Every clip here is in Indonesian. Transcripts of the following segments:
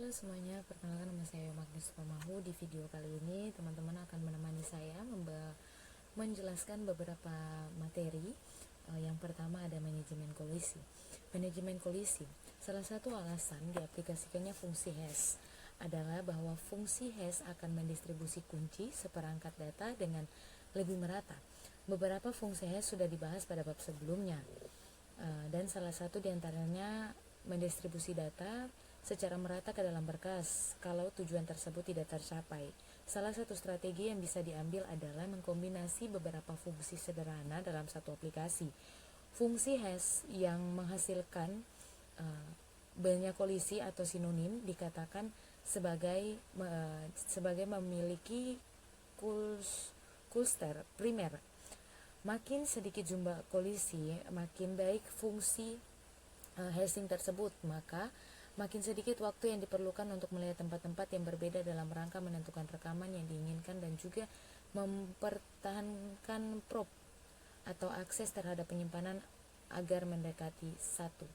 Halo semuanya, perkenalkan nama saya Magnis Pamahu. Di video kali ini teman-teman akan menemani saya menjelaskan beberapa materi. Yang pertama ada manajemen kolisi. Manajemen kolisi, salah satu alasan diaplikasikannya fungsi hash adalah bahwa fungsi hash akan mendistribusi kunci seperangkat data dengan lebih merata. Beberapa fungsi hash sudah dibahas pada bab sebelumnya, dan salah satu diantaranya mendistribusi data secara merata ke dalam berkas kalau tujuan tersebut tidak tercapai. Salah satu strategi yang bisa diambil adalah mengkombinasi beberapa fungsi sederhana dalam satu aplikasi. Fungsi hash yang menghasilkan banyak kolisi atau sinonim dikatakan sebagai memiliki cluster primer. Makin sedikit jumlah kolisi, makin baik fungsi hashing tersebut, maka makin sedikit waktu yang diperlukan untuk melihat tempat-tempat yang berbeda dalam rangka menentukan rekaman yang diinginkan dan juga mempertahankan prop atau akses terhadap penyimpanan agar mendekati satu.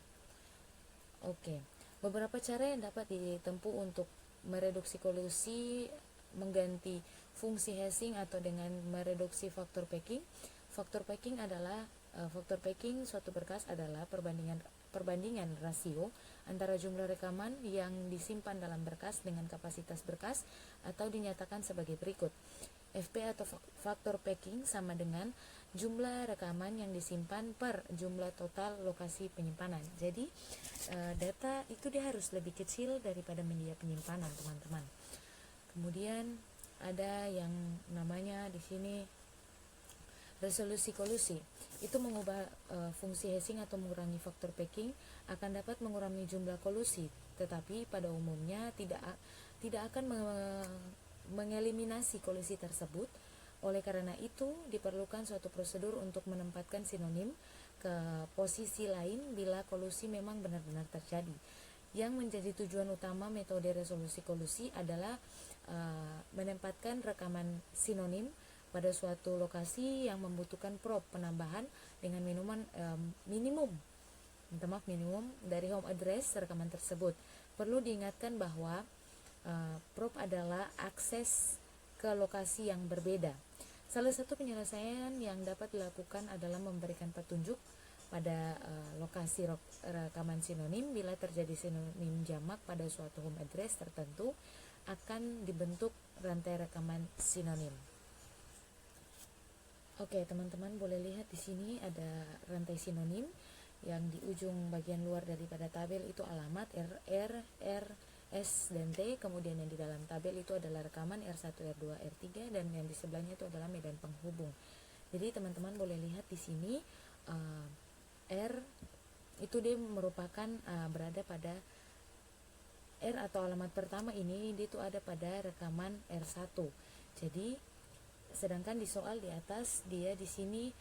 Oke, beberapa cara yang dapat ditempuh untuk mereduksi kolisi mengganti fungsi hashing atau dengan mereduksi faktor packing. Faktor packing suatu berkas adalah perbandingan rasio antara jumlah rekaman yang disimpan dalam berkas dengan kapasitas berkas, atau dinyatakan sebagai berikut. FP atau faktor packing sama dengan jumlah rekaman yang disimpan per jumlah total lokasi penyimpanan. Jadi data itu dia harus lebih kecil daripada media penyimpanan, teman-teman. Kemudian ada yang namanya di sini resolusi kolusi. Itu mengubah fungsi hashing atau mengurangi faktor packing akan dapat mengurangi jumlah kolusi, tetapi pada umumnya tidak akan mengeliminasi kolusi tersebut. Oleh karena itu diperlukan suatu prosedur untuk menempatkan sinonim ke posisi lain bila kolusi memang benar-benar terjadi. Yang menjadi tujuan utama metode resolusi kolusi adalah menempatkan rekaman sinonim pada suatu lokasi yang membutuhkan prop penambahan dengan minimum dari home address rekaman tersebut. Perlu diingatkan bahwa prop adalah akses ke lokasi yang berbeda. Salah satu penyelesaian yang dapat dilakukan adalah memberikan petunjuk pada lokasi rekaman sinonim. Bila terjadi sinonim jamak pada suatu home address tertentu, akan dibentuk rantai rekaman sinonim. Oke, teman-teman boleh lihat di sini ada rantai sinonim yang di ujung bagian luar daripada tabel itu alamat R, S, dan T. Kemudian yang di dalam tabel itu adalah rekaman R1, R2, R3, dan yang di sebelahnya itu adalah medan penghubung. Jadi teman-teman boleh lihat di sini R itu dia merupakan berada pada R atau alamat pertama ini, dia itu ada pada rekaman R1. Jadi sedangkan di soal di atas dia di sini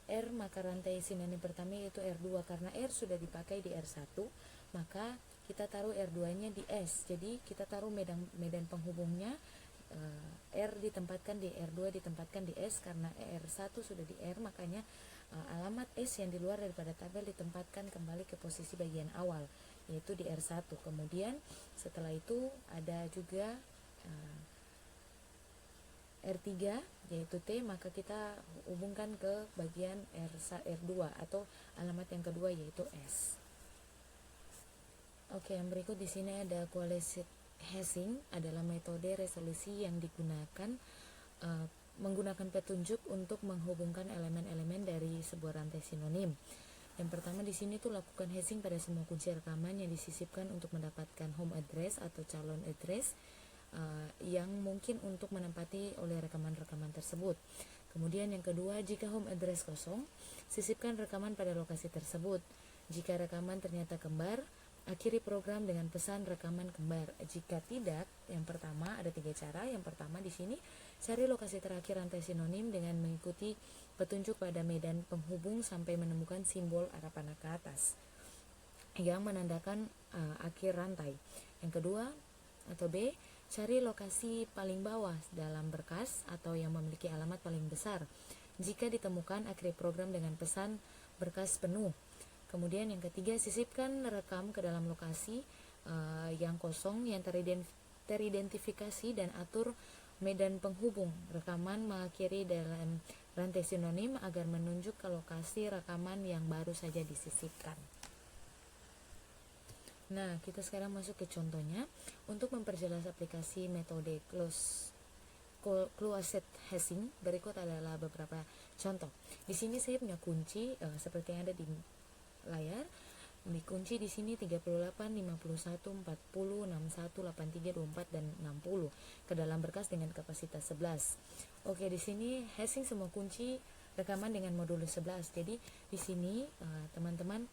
R, maka rantai sinonim pertama yaitu R2. Karena R sudah dipakai di R1, maka kita taruh R2-nya di S. Jadi kita taruh medan penghubungnya, R ditempatkan di R2 ditempatkan di S. Karena R1 sudah di R, makanya alamat S yang di luar daripada tabel ditempatkan kembali ke posisi bagian awal, yaitu di R1. Kemudian setelah itu ada juga R3 yaitu T, maka kita hubungkan ke bagian R2 atau alamat yang kedua yaitu S. Oke, yang berikut di sini ada coalesced hashing, adalah metode resolusi yang digunakan menggunakan petunjuk untuk menghubungkan elemen-elemen dari sebuah rantai sinonim. Yang pertama di sini tuh lakukan hashing pada semua kunci rekaman yang disisipkan untuk mendapatkan home address atau calon address yang mungkin untuk menempati oleh rekaman-rekaman tersebut. Kemudian yang kedua, jika home address kosong, sisipkan rekaman pada lokasi tersebut. Jika rekaman ternyata kembar, akhiri program dengan pesan rekaman kembar. Jika tidak, yang pertama ada 3 cara. Yang pertama di sini, cari lokasi terakhir rantai sinonim dengan mengikuti petunjuk pada medan penghubung sampai menemukan simbol arah panah ke atas yang menandakan akhir rantai. Yang kedua atau B, cari lokasi paling bawah dalam berkas atau yang memiliki alamat paling besar. Jika ditemukan, akhiri program dengan pesan berkas penuh. Kemudian yang ketiga, sisipkan rekam ke dalam lokasi yang kosong yang teridentifikasi dan atur medan penghubung rekaman mengakhiri dalam rantai sinonim agar menunjuk ke lokasi rekaman yang baru saja disisipkan. Nah, kita sekarang masuk ke contohnya. Untuk memperjelas aplikasi metode closed hashing, berikut adalah beberapa contoh. Di sini saya punya kunci seperti yang ada di layar. Di kunci di sini 38, 51, 40, 61, 83, 24 dan 60 ke dalam berkas dengan kapasitas 11. Oke, di sini hashing semua kunci rekaman dengan modulus 11. Jadi di sini teman-teman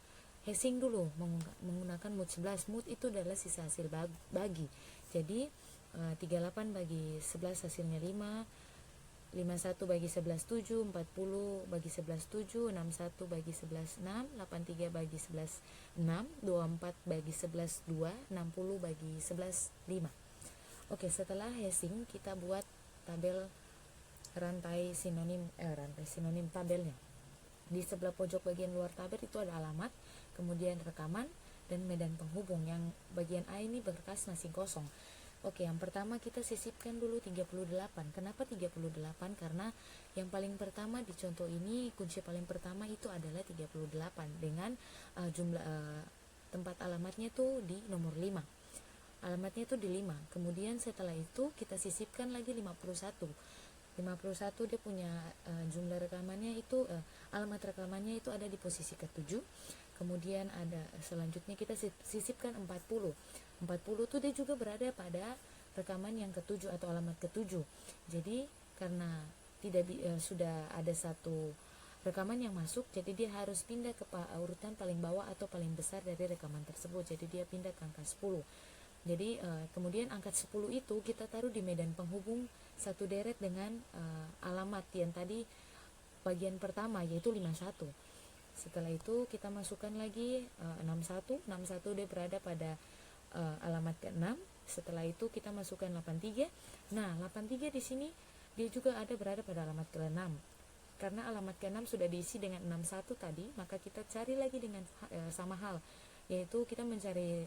hashing dulu menggunakan mood 11. Mood itu adalah sisa hasil bagi. Jadi 38 bagi 11 hasilnya 5, 51 bagi 11 7, 40 bagi 11 7, 61 bagi 11 6, 83 bagi 11 6, 24 bagi 11 2, 60 bagi 11 5. Oke, setelah hashing kita buat tabel rantai sinonim tabelnya. Di sebelah pojok bagian luar tabel itu ada alamat, kemudian rekaman dan medan penghubung. Yang bagian A ini berkas masih kosong. Oke, yang pertama kita sisipkan dulu 38. Kenapa 38? Karena yang paling pertama di contoh ini, kunci paling pertama itu adalah 38 dengan jumlah tempat alamatnya tuh di nomor 5. Alamatnya tuh di 5. Kemudian setelah itu kita sisipkan lagi 51. 51 dia punya jumlah rekamannya itu alamat rekamannya itu ada di posisi ke-7. Kemudian ada selanjutnya kita sisipkan 40. 40 itu dia juga berada pada rekaman yang ke-7 atau alamat ke-7. Jadi karena sudah ada satu rekaman yang masuk, jadi dia harus pindah ke urutan paling bawah atau paling besar dari rekaman tersebut. Jadi dia pindah ke angka 10. Jadi kemudian angka 10 itu kita taruh di medan penghubung satu deret dengan alamat yang tadi bagian pertama, yaitu 51. Setelah itu kita masukkan lagi 61. 61 dia berada pada alamat ke-6. Setelah itu kita masukkan 83. Nah, 83 di sini dia juga berada pada alamat ke-6. Karena alamat ke-6 sudah diisi dengan 61 tadi, maka kita cari lagi dengan sama hal, yaitu kita mencari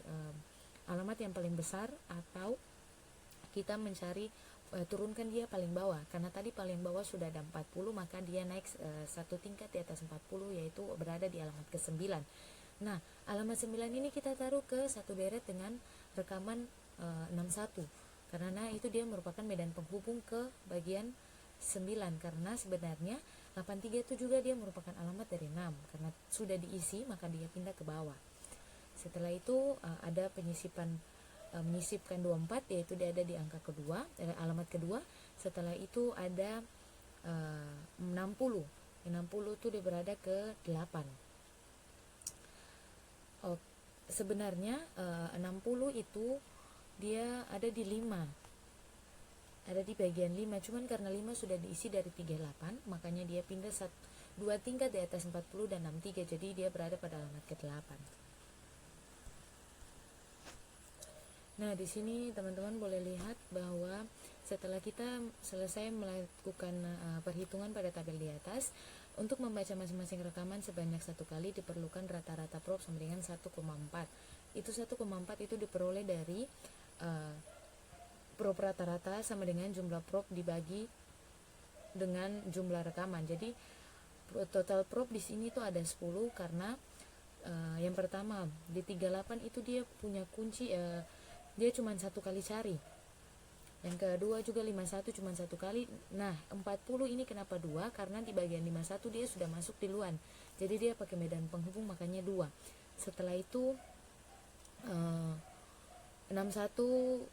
alamat yang paling besar atau kita mencari turunkan dia paling bawah. Karena tadi paling bawah sudah ada 40, maka dia naik satu tingkat di atas 40, yaitu berada di alamat ke-9. Nah, alamat 9 ini kita taruh ke satu deret dengan rekaman 61. Karena itu dia merupakan medan penghubung ke bagian 9. Karena sebenarnya 83 itu juga dia merupakan alamat dari 6. Karena sudah diisi, maka dia pindah ke bawah. Setelah itu ada menyisipkan 24, yaitu dia ada di angka kedua, alamat kedua. Setelah itu ada 60. 60 itu dia berada ke 8. Sebenarnya 60 itu dia ada di 5, ada di bagian 5, cuman karena 5 sudah diisi dari 38, makanya dia pindah 2 tingkat di atas 40 dan 63, jadi dia berada pada alamat ke-8. Nah, di sini teman-teman boleh lihat bahwa setelah kita selesai melakukan perhitungan pada tabel di atas, untuk membaca masing-masing rekaman sebanyak 1 kali diperlukan rata-rata prop sama dengan 1,4. Itu 1,4 itu diperoleh dari prop rata-rata sama dengan jumlah prop dibagi dengan jumlah rekaman. Jadi total prop di sini tuh ada 10 karena yang pertama di 38 itu dia punya kunci dia cuma 1 kali cari. Yang kedua juga 51 cuma 1 kali. Nah, 40 ini kenapa 2? Karena di bagian 51 dia sudah masuk di luar. Jadi dia pakai medan penghubung, makanya 2. Setelah itu 61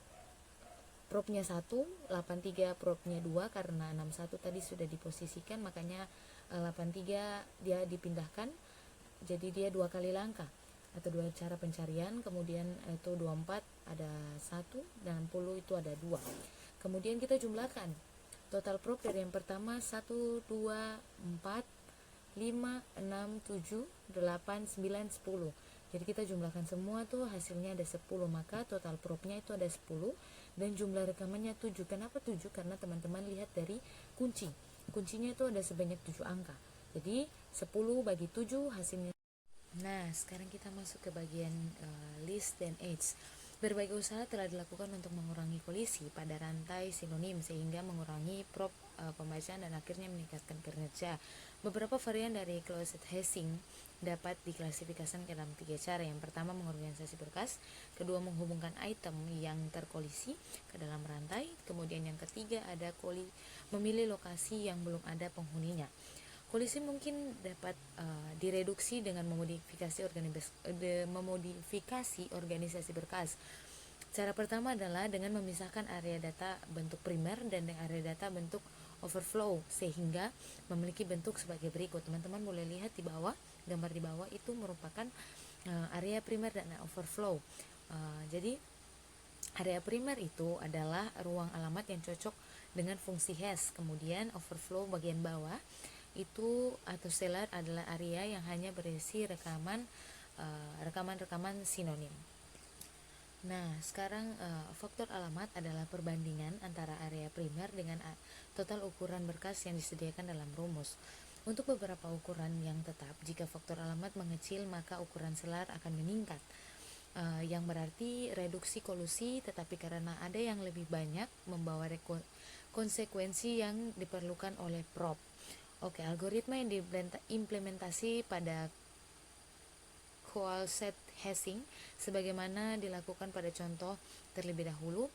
propnya 1, 83 propnya 2, karena 61 tadi sudah diposisikan, makanya 83 dia dipindahkan. Jadi dia 2 kali langkah atau 2 cara pencarian. Kemudian itu 24 ada 1 dan 60 itu ada 2. Kemudian kita jumlahkan total prop dari yang pertama 1, 2, 4, 5, 6, 7, 8, 9, 10. Jadi kita jumlahkan semua tuh hasilnya ada 10, maka total propnya itu ada 10 dan jumlah rekamannya 7. Kenapa 7? Karena teman-teman lihat dari kuncinya itu ada sebanyak 7 angka. Jadi 10 bagi 7 hasilnya. Nah, sekarang kita masuk ke bagian list dan age. Berbagai usaha telah dilakukan untuk mengurangi kolisi pada rantai sinonim sehingga mengurangi pembacaan dan akhirnya meningkatkan kinerja. Beberapa varian dari closet hashing dapat diklasifikasikan ke dalam 3 cara. Yang pertama, mengorganisasi berkas, kedua, menghubungkan item yang terkolisi ke dalam rantai, kemudian yang ketiga ada memilih lokasi yang belum ada penghuninya. Kolisi mungkin dapat direduksi dengan memodifikasi organisasi berkas. Cara pertama adalah dengan memisahkan area data bentuk primer dan area data bentuk overflow sehingga memiliki bentuk sebagai berikut. Teman-teman boleh lihat di bawah, gambar di bawah itu merupakan area primer dan overflow. Jadi area primer itu adalah ruang alamat yang cocok dengan fungsi hash. Kemudian overflow bagian bawah itu atau seller adalah area yang hanya berisi rekaman sinonim. Nah, sekarang faktor alamat adalah perbandingan antara area primer dengan total ukuran berkas yang disediakan dalam rumus. Untuk beberapa ukuran yang tetap, jika faktor alamat mengecil maka ukuran selar akan meningkat, yang berarti reduksi kolusi, tetapi karena ada yang lebih banyak membawa konsekuensi yang diperlukan oleh prop. Oke, algoritma yang diimplementasi pada closet hashing sebagaimana dilakukan pada contoh terlebih dahulu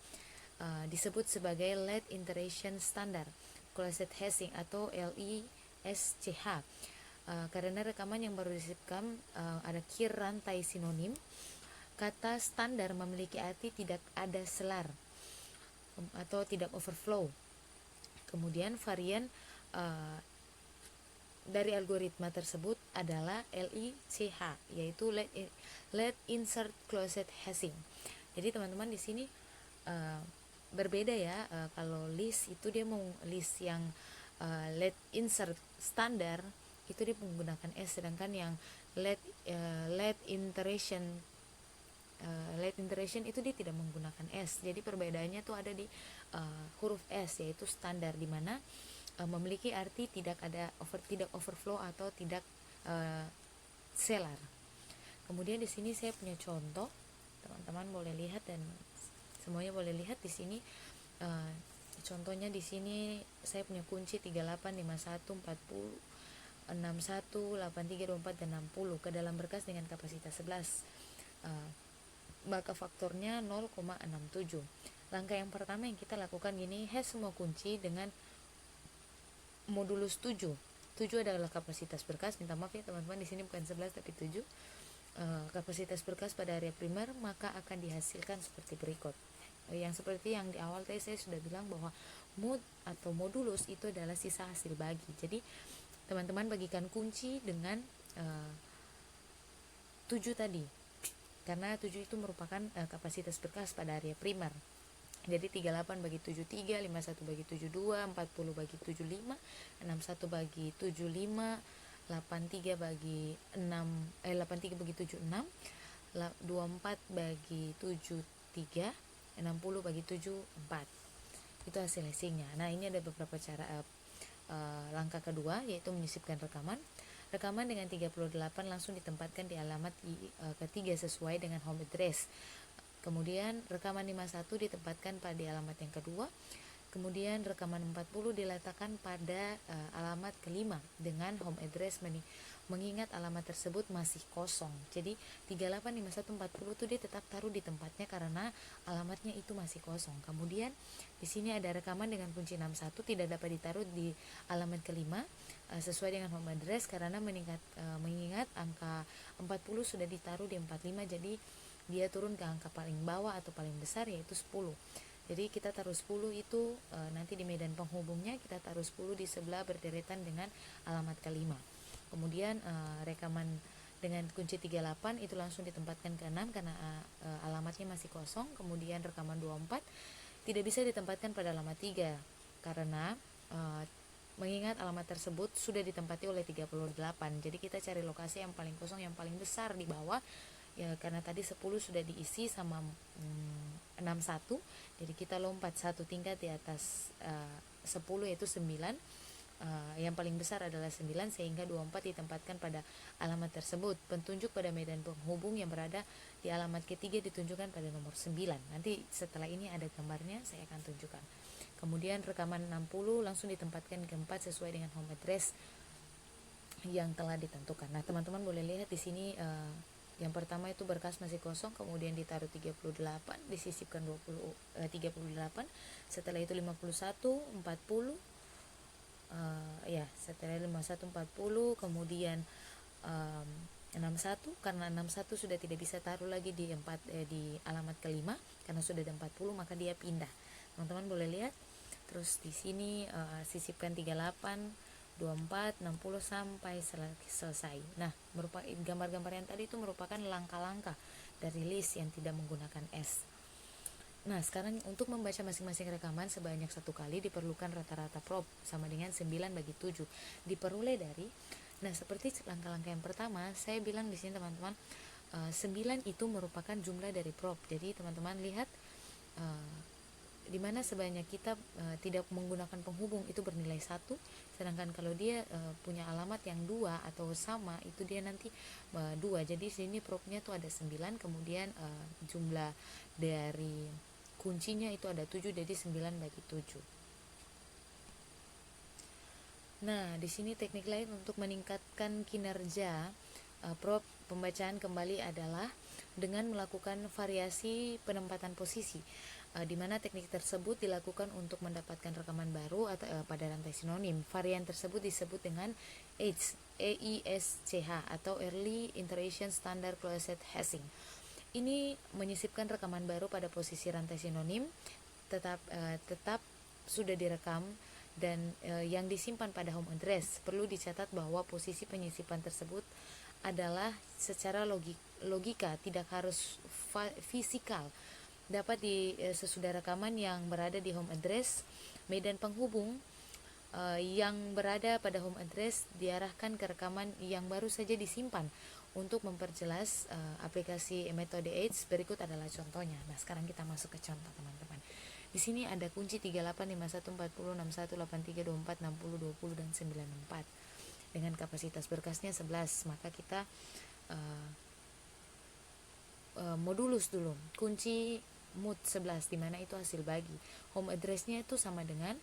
disebut sebagai Lead Iteration Standard Closet Hashing atau LISCH. Karena rekaman yang baru disimpan ada key rantai sinonim, kata standar memiliki arti tidak ada selar atau tidak overflow. Kemudian varian dari algoritma tersebut adalah LICH, yaitu Lead Insert Closet Hashing. Jadi teman-teman di sini berbeda ya. Kalau list itu dia mau list yang Lead Insert standar itu dia menggunakan S, sedangkan yang Lead Iteration itu dia tidak menggunakan S. Jadi perbedaannya tuh ada di huruf S, yaitu standar, di mana memiliki arti tidak overflow atau tidak selar. Kemudian di sini saya punya contoh, teman-teman boleh lihat dan semuanya boleh lihat di sini. Contohnya di sini saya punya kunci 38, 51, 40, 61, 83, 24 dan 60 ke dalam berkas dengan kapasitas 11. Maka faktornya 0,67. Langkah yang pertama yang kita lakukan gini, hash semua kunci dengan modulus 7. 7 adalah kapasitas berkas. Minta maaf ya teman-teman, di sini bukan 11 tapi 7. Kapasitas berkas pada area primer maka akan dihasilkan seperti berikut. Yang seperti yang di awal tadi saya sudah bilang bahwa mod atau modulus itu adalah sisa hasil bagi. Jadi teman-teman bagikan kunci dengan 7 tadi, karena 7 itu merupakan kapasitas berkas pada area primer. Jadi 38 bagi 73, 51 bagi 72, 40 bagi 75, 61 bagi 75, 83 bagi 83 bagi 76, 24 bagi 73, 60 bagi 74. Itu hasil hashingnya. Nah, ini ada beberapa cara. Langkah kedua yaitu menyisipkan rekaman. Rekaman dengan 38 langsung ditempatkan di alamat ketiga sesuai dengan home address. Kemudian rekaman 51 ditempatkan pada alamat yang kedua. Kemudian rekaman 40 diletakkan pada alamat kelima dengan home address mengingat alamat tersebut masih kosong. Jadi 38, 51, 40 itu dia tetap taruh di tempatnya karena alamatnya itu masih kosong. Kemudian di sini ada rekaman dengan kunci 61 tidak dapat ditaruh di alamat kelima sesuai dengan home address karena mengingat angka 40 sudah ditaruh di 45, jadi dia turun ke angka paling bawah atau paling besar yaitu 10. Jadi kita taruh 10 itu nanti di medan penghubungnya kita taruh 10 di sebelah berderetan dengan alamat kelima. Kemudian rekaman dengan kunci 38 itu langsung ditempatkan ke 6 karena alamatnya masih kosong. Kemudian rekaman 24 tidak bisa ditempatkan pada alamat 3 karena mengingat alamat tersebut sudah ditempati oleh 38. Jadi kita cari lokasi yang paling kosong, yang paling besar di bawah. Ya, karena tadi 10 sudah diisi sama 61, jadi kita lompat satu tingkat di atas 10 yaitu 9. yang paling besar adalah 9 sehingga 24 ditempatkan pada alamat tersebut. Petunjuk pada medan penghubung yang berada di alamat ketiga ditunjukkan pada nomor 9. Nanti setelah ini ada gambarnya, saya akan tunjukkan. Kemudian rekaman 60 langsung ditempatkan keempat sesuai dengan home address yang telah ditentukan. Nah, teman-teman boleh lihat di sini yang pertama itu berkas masih kosong, kemudian ditaruh 38, disisipkan 38, setelah itu 51, 40, setelah 51, 40, kemudian 61, karena 61 sudah tidak bisa taruh lagi di alamat kelima karena sudah ada 40, maka dia pindah. Teman-teman boleh lihat. Terus di sini sisipkan 38, 24, 60 sampai selesai. Nah, gambar-gambar yang tadi itu merupakan langkah-langkah dari list yang tidak menggunakan S. Nah, sekarang untuk membaca masing-masing rekaman sebanyak 1 kali diperlukan rata-rata prop sama dengan 9/7. Diperoleh dari, nah seperti langkah-langkah yang pertama, saya bilang di sini teman-teman, 9 itu merupakan jumlah dari prop. Jadi teman-teman lihat di mana sebanyak kita tidak menggunakan penghubung itu bernilai 1, sedangkan kalau dia punya alamat yang 2 atau sama itu dia nanti 2. Jadi sini propnya tuh ada 9, kemudian jumlah dari kuncinya itu ada 7, jadi 9/7. Nah, di sini teknik lain untuk meningkatkan kinerja prop pembacaan kembali adalah dengan melakukan variasi penempatan posisi, di mana teknik tersebut dilakukan untuk mendapatkan rekaman baru atau pada rantai sinonim. Varian tersebut disebut dengan EISCH atau Early Iteration Standard Closed Hashing. Ini menyisipkan rekaman baru pada posisi rantai sinonim tetap sudah direkam dan yang disimpan pada home address. Perlu dicatat bahwa posisi penyisipan tersebut adalah secara logika, tidak harus fisikal. Dapat di sesudah rekaman yang berada di home address, medan penghubung yang berada pada home address diarahkan ke rekaman yang baru saja disimpan. Untuk memperjelas aplikasi metode AIDS, berikut adalah contohnya. Nah, sekarang kita masuk ke contoh, teman-teman. Di sini ada kunci 38, 51, 40, 61, 83, 24, 60, 20 dan 94. Dengan kapasitas berkasnya 11, maka kita modulus dulu. Kunci mood 11 di mana itu hasil bagi. Home address-nya itu sama dengan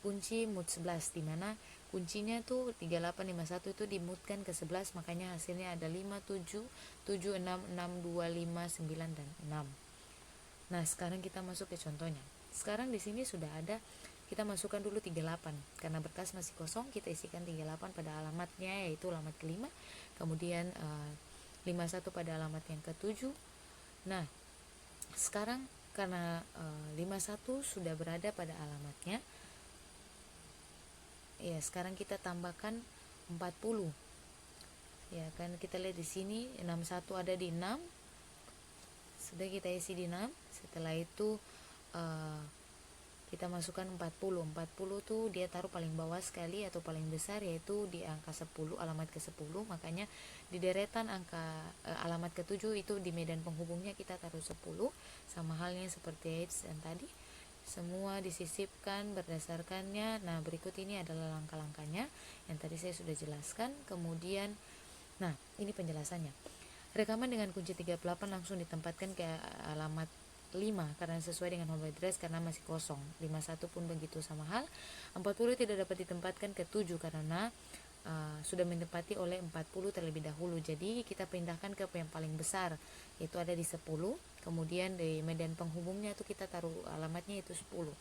kunci mood 11 di mana kuncinya tuh 3851 itu dimutkan ke 11, makanya hasilnya ada 5, 7, 7, 6, 6, 2, 5, 9 dan 6. Nah, sekarang kita masuk ke contohnya. Sekarang di sini sudah ada, kita masukkan dulu 38 karena berkas masih kosong, kita isikan 38 pada alamatnya yaitu alamat kelima, kemudian 51 pada alamat yang ke-7. Nah, sekarang karena 51 sudah berada pada alamatnya, ya sekarang kita tambahkan 40. Ya kan, kita lihat di sini 61 ada di 6. Sudah kita isi di 6. Setelah itu kita masukkan 40. 40 tuh dia taruh paling bawah sekali atau paling besar, yaitu di angka 10, alamat ke-10. Makanya di deretan angka alamat ke-7 itu di medan penghubungnya kita taruh 10. Sama halnya seperti yang tadi, semua disisipkan berdasarkannya. Nah, berikut ini adalah langkah-langkahnya yang tadi saya sudah jelaskan. Kemudian, nah ini penjelasannya. Rekaman dengan kunci 38 langsung ditempatkan ke alamat 5 karena sesuai dengan home address karena masih kosong. 51 pun begitu sama hal. 40 tidak dapat ditempatkan ke 7 karena sudah menempati oleh 40 terlebih dahulu. Jadi kita pindahkan ke yang paling besar, yaitu ada di 10. Kemudian di medan penghubungnya itu kita taruh alamatnya itu 10.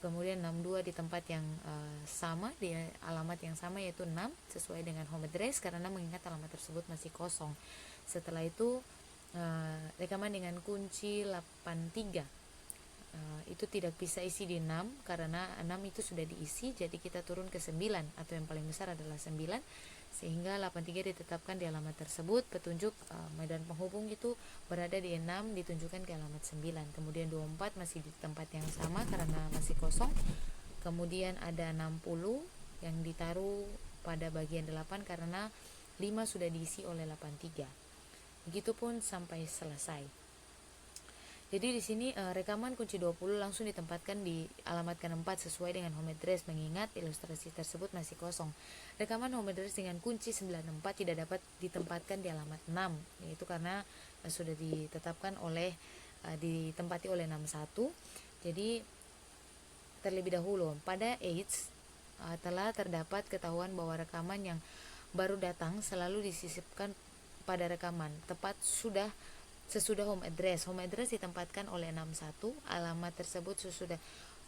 Kemudian 62 di tempat yang sama, di alamat yang sama yaitu 6 sesuai dengan home address karena mengingat alamat tersebut masih kosong. Setelah itu rekaman dengan kunci 83 itu tidak bisa isi di 6 karena 6 itu sudah diisi, jadi kita turun ke 9 atau yang paling besar adalah 9 sehingga 83 ditetapkan di alamat tersebut. Petunjuk medan penghubung itu berada di 6 ditunjukkan ke alamat 9. Kemudian 24 masih di tempat yang sama karena masih kosong. Kemudian ada 60 yang ditaruh pada bagian 8 karena 5 sudah diisi oleh 83. Begitupun sampai selesai. Jadi di sini rekaman kunci 20 langsung ditempatkan di alamat ke-4 sesuai dengan home address, mengingat ilustrasi tersebut masih kosong. Rekaman home address dengan kunci 94 tidak dapat ditempatkan di alamat 6, yaitu karena sudah ditetapkan oleh ditempati oleh 61. Jadi terlebih dahulu pada AIDS telah terdapat ketahuan bahwa rekaman yang baru datang selalu disisipkan pada rekaman tepat sesudah home address. Home address ditempatkan oleh 61, alamat tersebut sesudah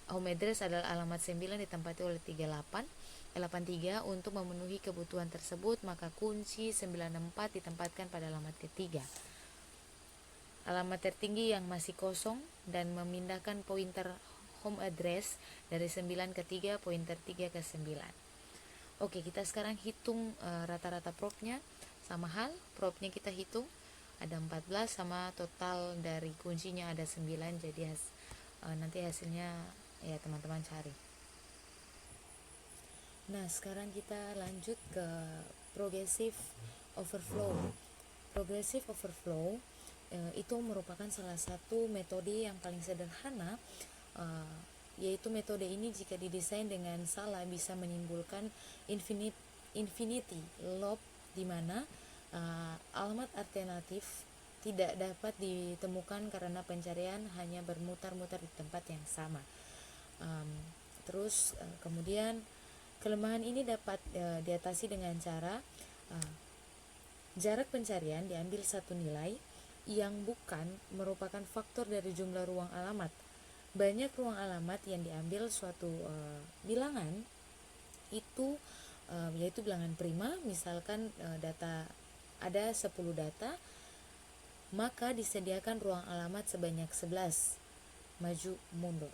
home address adalah alamat 9 ditempati oleh 83. Untuk memenuhi kebutuhan tersebut, maka kunci 94 ditempatkan pada alamat ketiga. Alamat tertinggi yang masih kosong dan memindahkan pointer home address dari 9 ke 3, pointer 3 ke 9. Oke, kita sekarang hitung rata-rata propnya. Sama hal, propnya kita hitung ada 14 sama total dari kuncinya ada 9, jadi nanti hasilnya ya teman-teman cari. Nah, sekarang kita lanjut ke progressive overflow. Progressive overflow itu merupakan salah satu metode yang paling sederhana, yaitu metode ini jika didesain dengan salah bisa menimbulkan infinity loop, di mana alamat alternatif tidak dapat ditemukan karena pencarian hanya bermutar-mutar di tempat yang sama. Kemudian kelemahan ini dapat diatasi dengan cara jarak pencarian diambil satu nilai yang bukan merupakan faktor dari jumlah ruang alamat. Banyak ruang alamat yang diambil suatu bilangan itu yaitu bilangan prima. Misalkan data ada 10 data, maka disediakan ruang alamat sebanyak 11, maju mundur.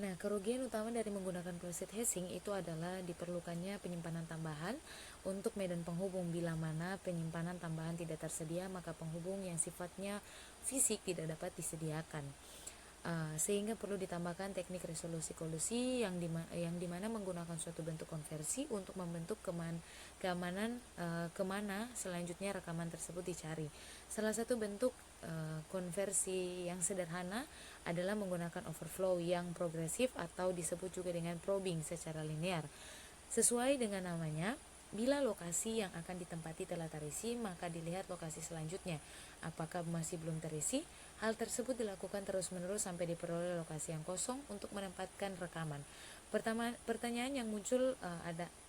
Nah, kerugian utama dari menggunakan closed hashing itu adalah diperlukannya penyimpanan tambahan untuk medan penghubung. Bila mana penyimpanan tambahan tidak tersedia, maka penghubung yang sifatnya fisik tidak dapat disediakan. Sehingga perlu ditambahkan teknik resolusi kolusi yang dimana menggunakan suatu bentuk konversi untuk membentuk keamanan kemana selanjutnya rekaman tersebut dicari. Salah satu bentuk konversi yang sederhana adalah menggunakan overflow yang progresif atau disebut juga dengan probing secara linear. Sesuai dengan namanya, bila lokasi yang akan ditempati telah terisi, maka dilihat lokasi selanjutnya. Apakah masih belum terisi? Hal tersebut dilakukan terus-menerus sampai diperoleh lokasi yang kosong untuk menempatkan rekaman. Pertanyaan yang muncul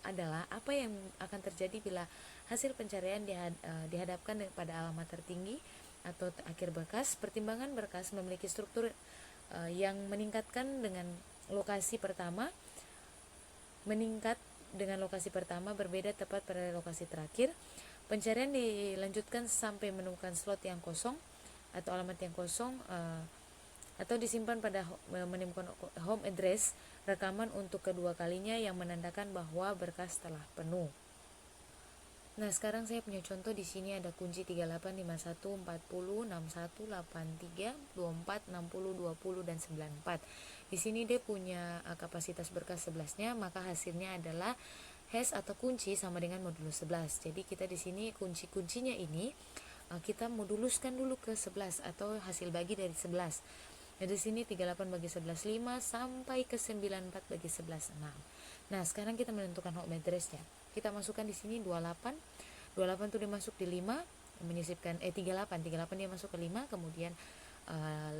adalah apa yang akan terjadi bila hasil pencarian dihadapkan pada alamat tertinggi atau akhir berkas. Pertimbangan berkas memiliki struktur yang meningkatkan dengan lokasi pertama berbeda tepat pada lokasi terakhir. Pencarian dilanjutkan sampai menemukan slot yang kosong atau alamat yang kosong atau disimpan pada menemukan home address rekaman untuk kedua kalinya yang menandakan bahwa berkas telah penuh. Nah, sekarang saya punya contoh. Di sini ada kunci 38, 51, 40, 61, 83, 24, 60, 20 dan 94. Di sini dia punya kapasitas berkas 11-nya, maka hasilnya adalah hash atau kunci sama dengan modulus 11. Jadi kita di sini kunci-kuncinya ini kita moduluskan dulu ke 11 atau hasil bagi dari 11. Nah, di sini 38 bagi 11 5 sampai ke 94 bagi 11 6. Nah, sekarang kita menentukan home address-nya. Kita masukkan di sini 28. 28 itu dimasuk di 5, menyisipkan 38 dia masuk ke 5, kemudian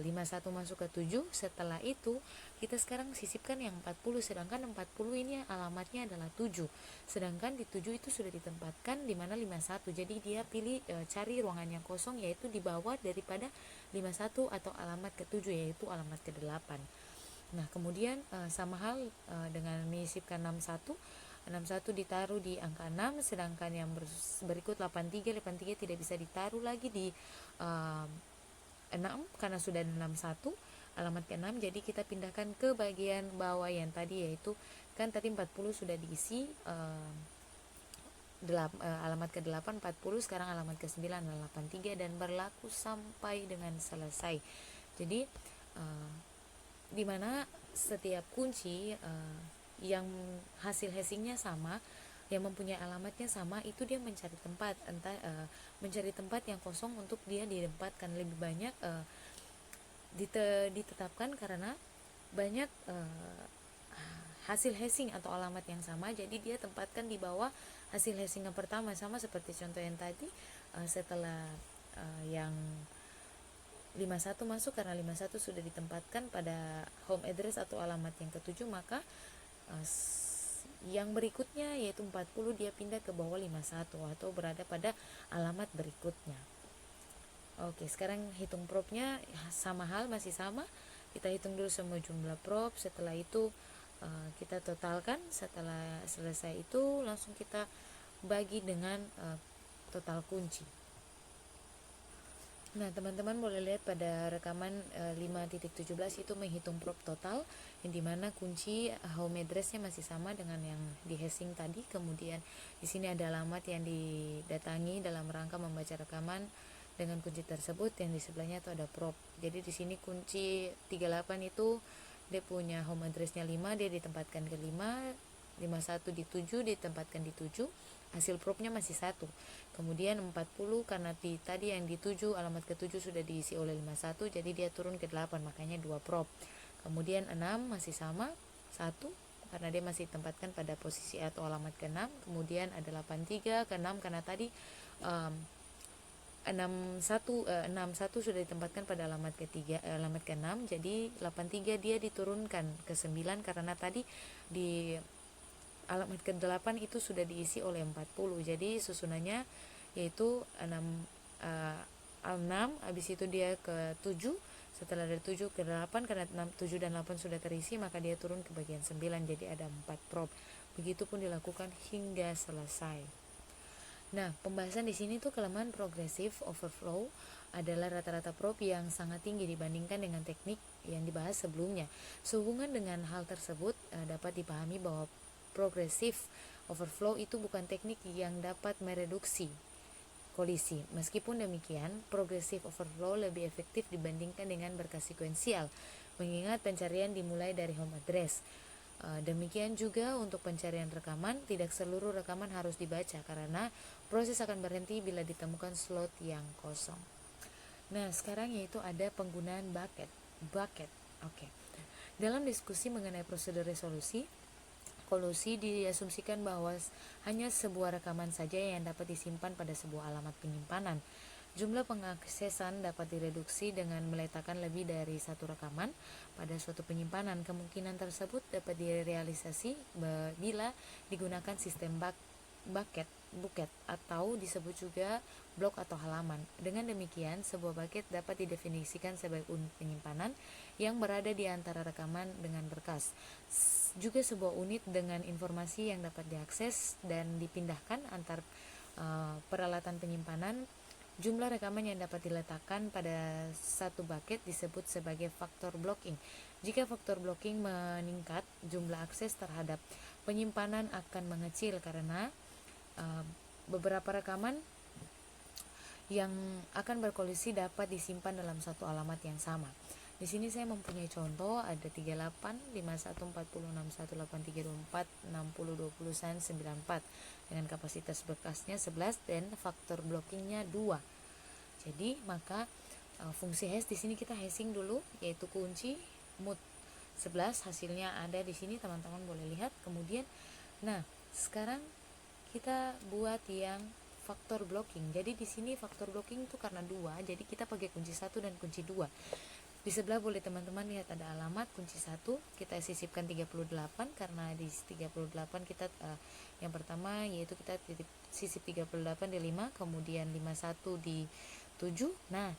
51 masuk ke 7. Setelah itu kita sekarang sisipkan yang 40, sedangkan 40 ini alamatnya adalah 7, sedangkan di 7 itu sudah ditempatkan di mana 51. Jadi dia pilih cari ruangan yang kosong, yaitu di bawah daripada 51 atau alamat ke-7, yaitu alamat ke-8. Nah, kemudian sama hal dengan menyisipkan 61 ditaruh di angka 6, sedangkan yang berikut 83 tidak bisa ditaruh lagi di 6 karena sudah ada 61 alamat ke-6. Jadi kita pindahkan ke bagian bawah yang tadi, yaitu kan tadi 40 sudah diisi alamat ke-8 40, sekarang alamat ke-9 83 dan berlaku sampai dengan selesai. Jadi dimana setiap kunci yang hasil hashingnya sama, yang mempunyai alamatnya sama itu dia mencari tempat, mencari tempat yang kosong untuk dia ditempatkan. Lebih banyak ditetapkan karena banyak hasil hashing atau alamat yang sama, jadi dia tempatkan di bawah hasil hashing yang pertama, sama seperti contoh yang tadi. Setelah yang 51 masuk, karena 51 sudah ditempatkan pada home address atau alamat yang ketujuh, maka yang berikutnya yaitu 40 dia pindah ke bawah 51 atau berada pada alamat berikutnya. Oke, sekarang hitung propnya sama hal, masih sama. Kita hitung dulu semua jumlah prop, setelah itu kita totalkan. Setelah selesai itu langsung kita bagi dengan total kunci. Nah, teman-teman boleh lihat pada rekaman 5.17 itu menghitung prop total, yang dimana kunci home address-nya masih sama dengan yang di hashing tadi. Kemudian di sini ada alamat yang didatangi dalam rangka membaca rekaman dengan kunci tersebut, yang di sebelahnya itu ada prop. Jadi di sini kunci 38 itu dia punya home address-nya 5, dia ditempatkan ke 5, 51 di 7 ditempatkan di 7, hasil propnya masih 1. Kemudian 40 karena tadi yang di 7 alamat ke 7 sudah diisi oleh 51, jadi dia turun ke 8, makanya 2 prop. Kemudian 6 masih sama 1 karena dia masih ditempatkan pada posisi atau alamat ke 6. Kemudian ada 83 ke 6 karena tadi 61 sudah ditempatkan pada alamat ketiga, alamat ke-6, jadi 83 dia diturunkan ke 9 karena tadi di alamat ke-8 itu sudah diisi oleh 40. Jadi susunannya yaitu 6 habis itu dia ke 7, setelah dari 7 ke 8 karena 7 dan 8 sudah terisi, maka dia turun ke bagian 9, jadi ada 4 prop. Begitupun dilakukan hingga selesai. Nah, pembahasan di sini tuh kelemahan progressive overflow adalah rata-rata prop yang sangat tinggi dibandingkan dengan teknik yang dibahas sebelumnya. Sehubungan dengan hal tersebut, dapat dipahami bahwa progressive overflow itu bukan teknik yang dapat mereduksi kolisi. Meskipun demikian, progressive overflow lebih efektif dibandingkan dengan berkonsekuensial, mengingat pencarian dimulai dari home address. Demikian juga untuk pencarian rekaman, tidak seluruh rekaman harus dibaca karena proses akan berhenti bila ditemukan slot yang kosong. Nah, sekarang yaitu ada penggunaan bucket. Oke. Dalam diskusi mengenai prosedur resolusi, kolusi diasumsikan bahwa hanya sebuah rekaman saja yang dapat disimpan pada sebuah alamat penyimpanan. Jumlah pengaksesan dapat direduksi dengan meletakkan lebih dari satu rekaman pada suatu penyimpanan. Kemungkinan tersebut dapat direalisasi bila digunakan sistem bucket atau disebut juga blok atau halaman. Dengan demikian, sebuah bucket dapat didefinisikan sebagai unit penyimpanan yang berada di antara rekaman dengan berkas. Juga sebuah unit dengan informasi yang dapat diakses dan dipindahkan antar peralatan penyimpanan. Jumlah rekaman yang dapat diletakkan pada satu bucket disebut sebagai faktor blocking. Jika faktor blocking meningkat, jumlah akses terhadap penyimpanan akan mengecil karena beberapa rekaman yang akan berkolisi dapat disimpan dalam satu alamat yang sama. Di sini saya mempunyai contoh, ada 38, 51, 40, 61, 83, 24, 60, 20, 94 dengan kapasitas berkasnya 11 dan faktor blockingnya 2. Jadi maka fungsi hash di sini kita hashing dulu, yaitu kunci mood 11, hasilnya ada di sini, teman-teman boleh lihat. Kemudian sekarang kita buat yang faktor blocking. Jadi di sini faktor blocking itu karena 2, jadi kita pakai kunci 1 dan kunci 2. Di sebelah boleh teman-teman lihat ada alamat kunci 1, kita sisipkan 38 karena di 38 kita yang pertama yaitu kita sisip 38 di 5, kemudian 51 di 7. Nah,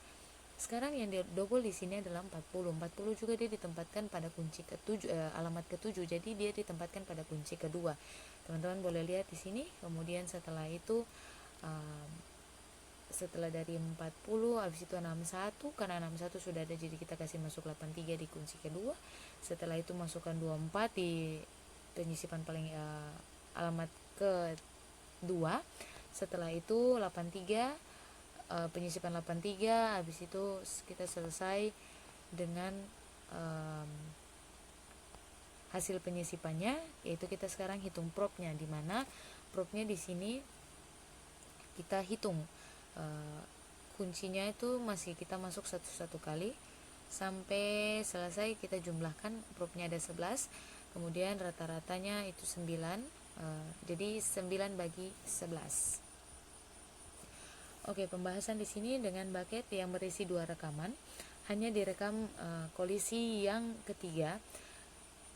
sekarang yang double di sini adalah 40. 40 juga dia ditempatkan pada kunci ke-7, alamat ke-7. Jadi dia ditempatkan pada kunci kedua. Teman-teman boleh lihat di sini. Kemudian setelah itu setelah dari 40 habis itu 61, karena 61 sudah ada jadi kita kasih masuk 83 di kunci kedua. Setelah itu masukkan 24 di penyisipan paling alamat kedua. Setelah itu 83 penyisipan 83, habis itu kita selesai dengan hasil penyisipannya, yaitu kita sekarang hitung propnya, di mana propnya di sini kita hitung kuncinya itu masih kita masuk satu kali sampai selesai. Kita jumlahkan, propnya ada 11, kemudian rata-ratanya itu 9, jadi 9 bagi 11. Oke, pembahasan di sini dengan bucket yang berisi 2 rekaman. Hanya direkam kolisi yang ketiga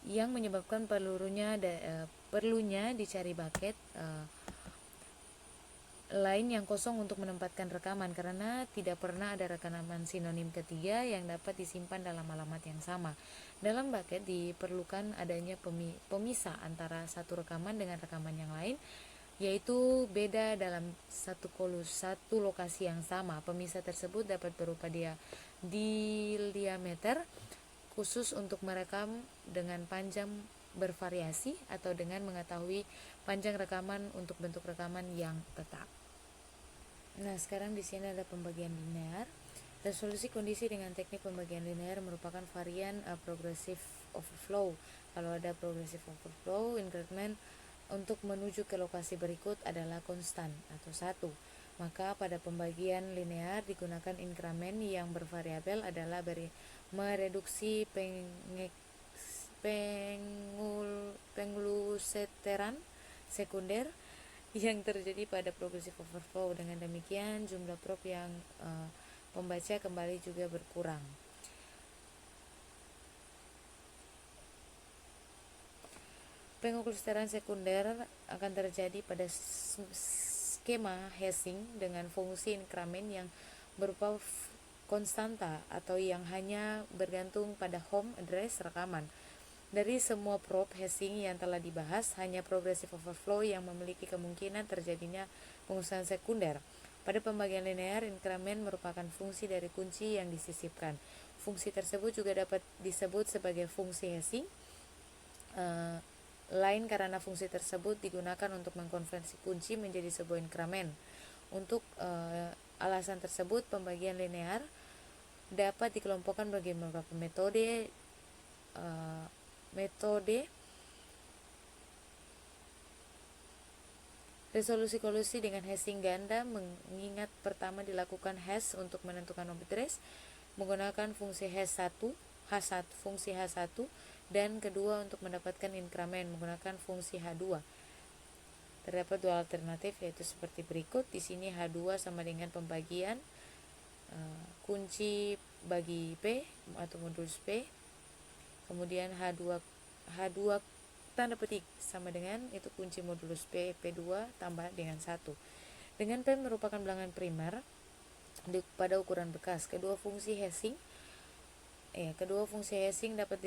yang menyebabkan perlunya dicari bucket lain yang kosong untuk menempatkan rekaman, karena tidak pernah ada rekaman sinonim ketiga yang dapat disimpan dalam alamat yang sama. Dalam bucket diperlukan adanya pemisah antara satu rekaman dengan rekaman yang lain, yaitu beda dalam satu lokasi yang sama. Pemisah tersebut dapat berupa diameter khusus untuk merekam dengan panjang bervariasi, atau dengan mengetahui panjang rekaman untuk bentuk rekaman yang tetap. Nah, sekarang di sini ada pembagian linear. Resolusi kondisi dengan teknik pembagian linear merupakan varian progressive overflow. Kalau ada progressive overflow, increment untuk menuju ke lokasi berikut adalah konstan atau 1. Maka pada pembagian linear digunakan increment yang bervariabel adalah mereduksi pengluseteran sekunder yang terjadi pada progressive overflow. Dengan demikian jumlah prop yang pembaca kembali juga berkurang. Pengoklusteran sekunder akan terjadi pada skema hashing dengan fungsi increment yang berupa konstanta atau yang hanya bergantung pada home address rekaman. Dari semua prop hashing yang telah dibahas, hanya progressive overflow yang memiliki kemungkinan terjadinya pengusahaan sekunder. Pada pembagian linear, increment merupakan fungsi dari kunci yang disisipkan. Fungsi tersebut juga dapat disebut sebagai fungsi hashing lain karena fungsi tersebut digunakan untuk mengkonversi kunci menjadi sebuah increment. Untuk alasan tersebut, pembagian linear dapat dikelompokkan bagi beberapa metode. Resolusi kolusi dengan hashing ganda, mengingat pertama dilakukan hash untuk menentukan address menggunakan fungsi fungsi H1, dan kedua untuk mendapatkan increment menggunakan fungsi H2. Terdapat dua alternatif, yaitu seperti berikut. Di sini H2 sama dengan pembagian kunci bagi P atau modulus P. Kemudian H2 tanda petik sama dengan itu kunci modulus P2 tambah dengan 1. Dengan P merupakan bilangan primer pada ukuran bekas. Kedua fungsi hashing dapat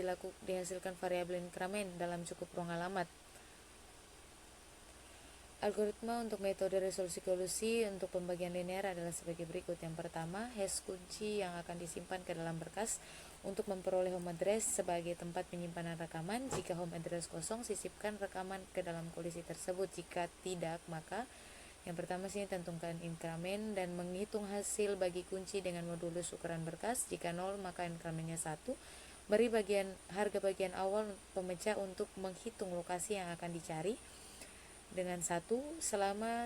dihasilkan variabel increment dalam cukup ruang alamat. Algoritma untuk metode resolusi kolusi untuk pembagian linear adalah sebagai berikut. Yang pertama, hash kunci yang akan disimpan ke dalam berkas untuk memperoleh home address sebagai tempat penyimpanan rekaman. Jika home address kosong, sisipkan rekaman ke dalam kolisi tersebut. Jika tidak, maka yang pertama sini tentukan increment dan menghitung hasil bagi kunci dengan modulus ukuran berkas. Jika 0, maka incrementnya 1. Beri harga bagian awal pemecah untuk menghitung lokasi yang akan dicari dengan 1. Selama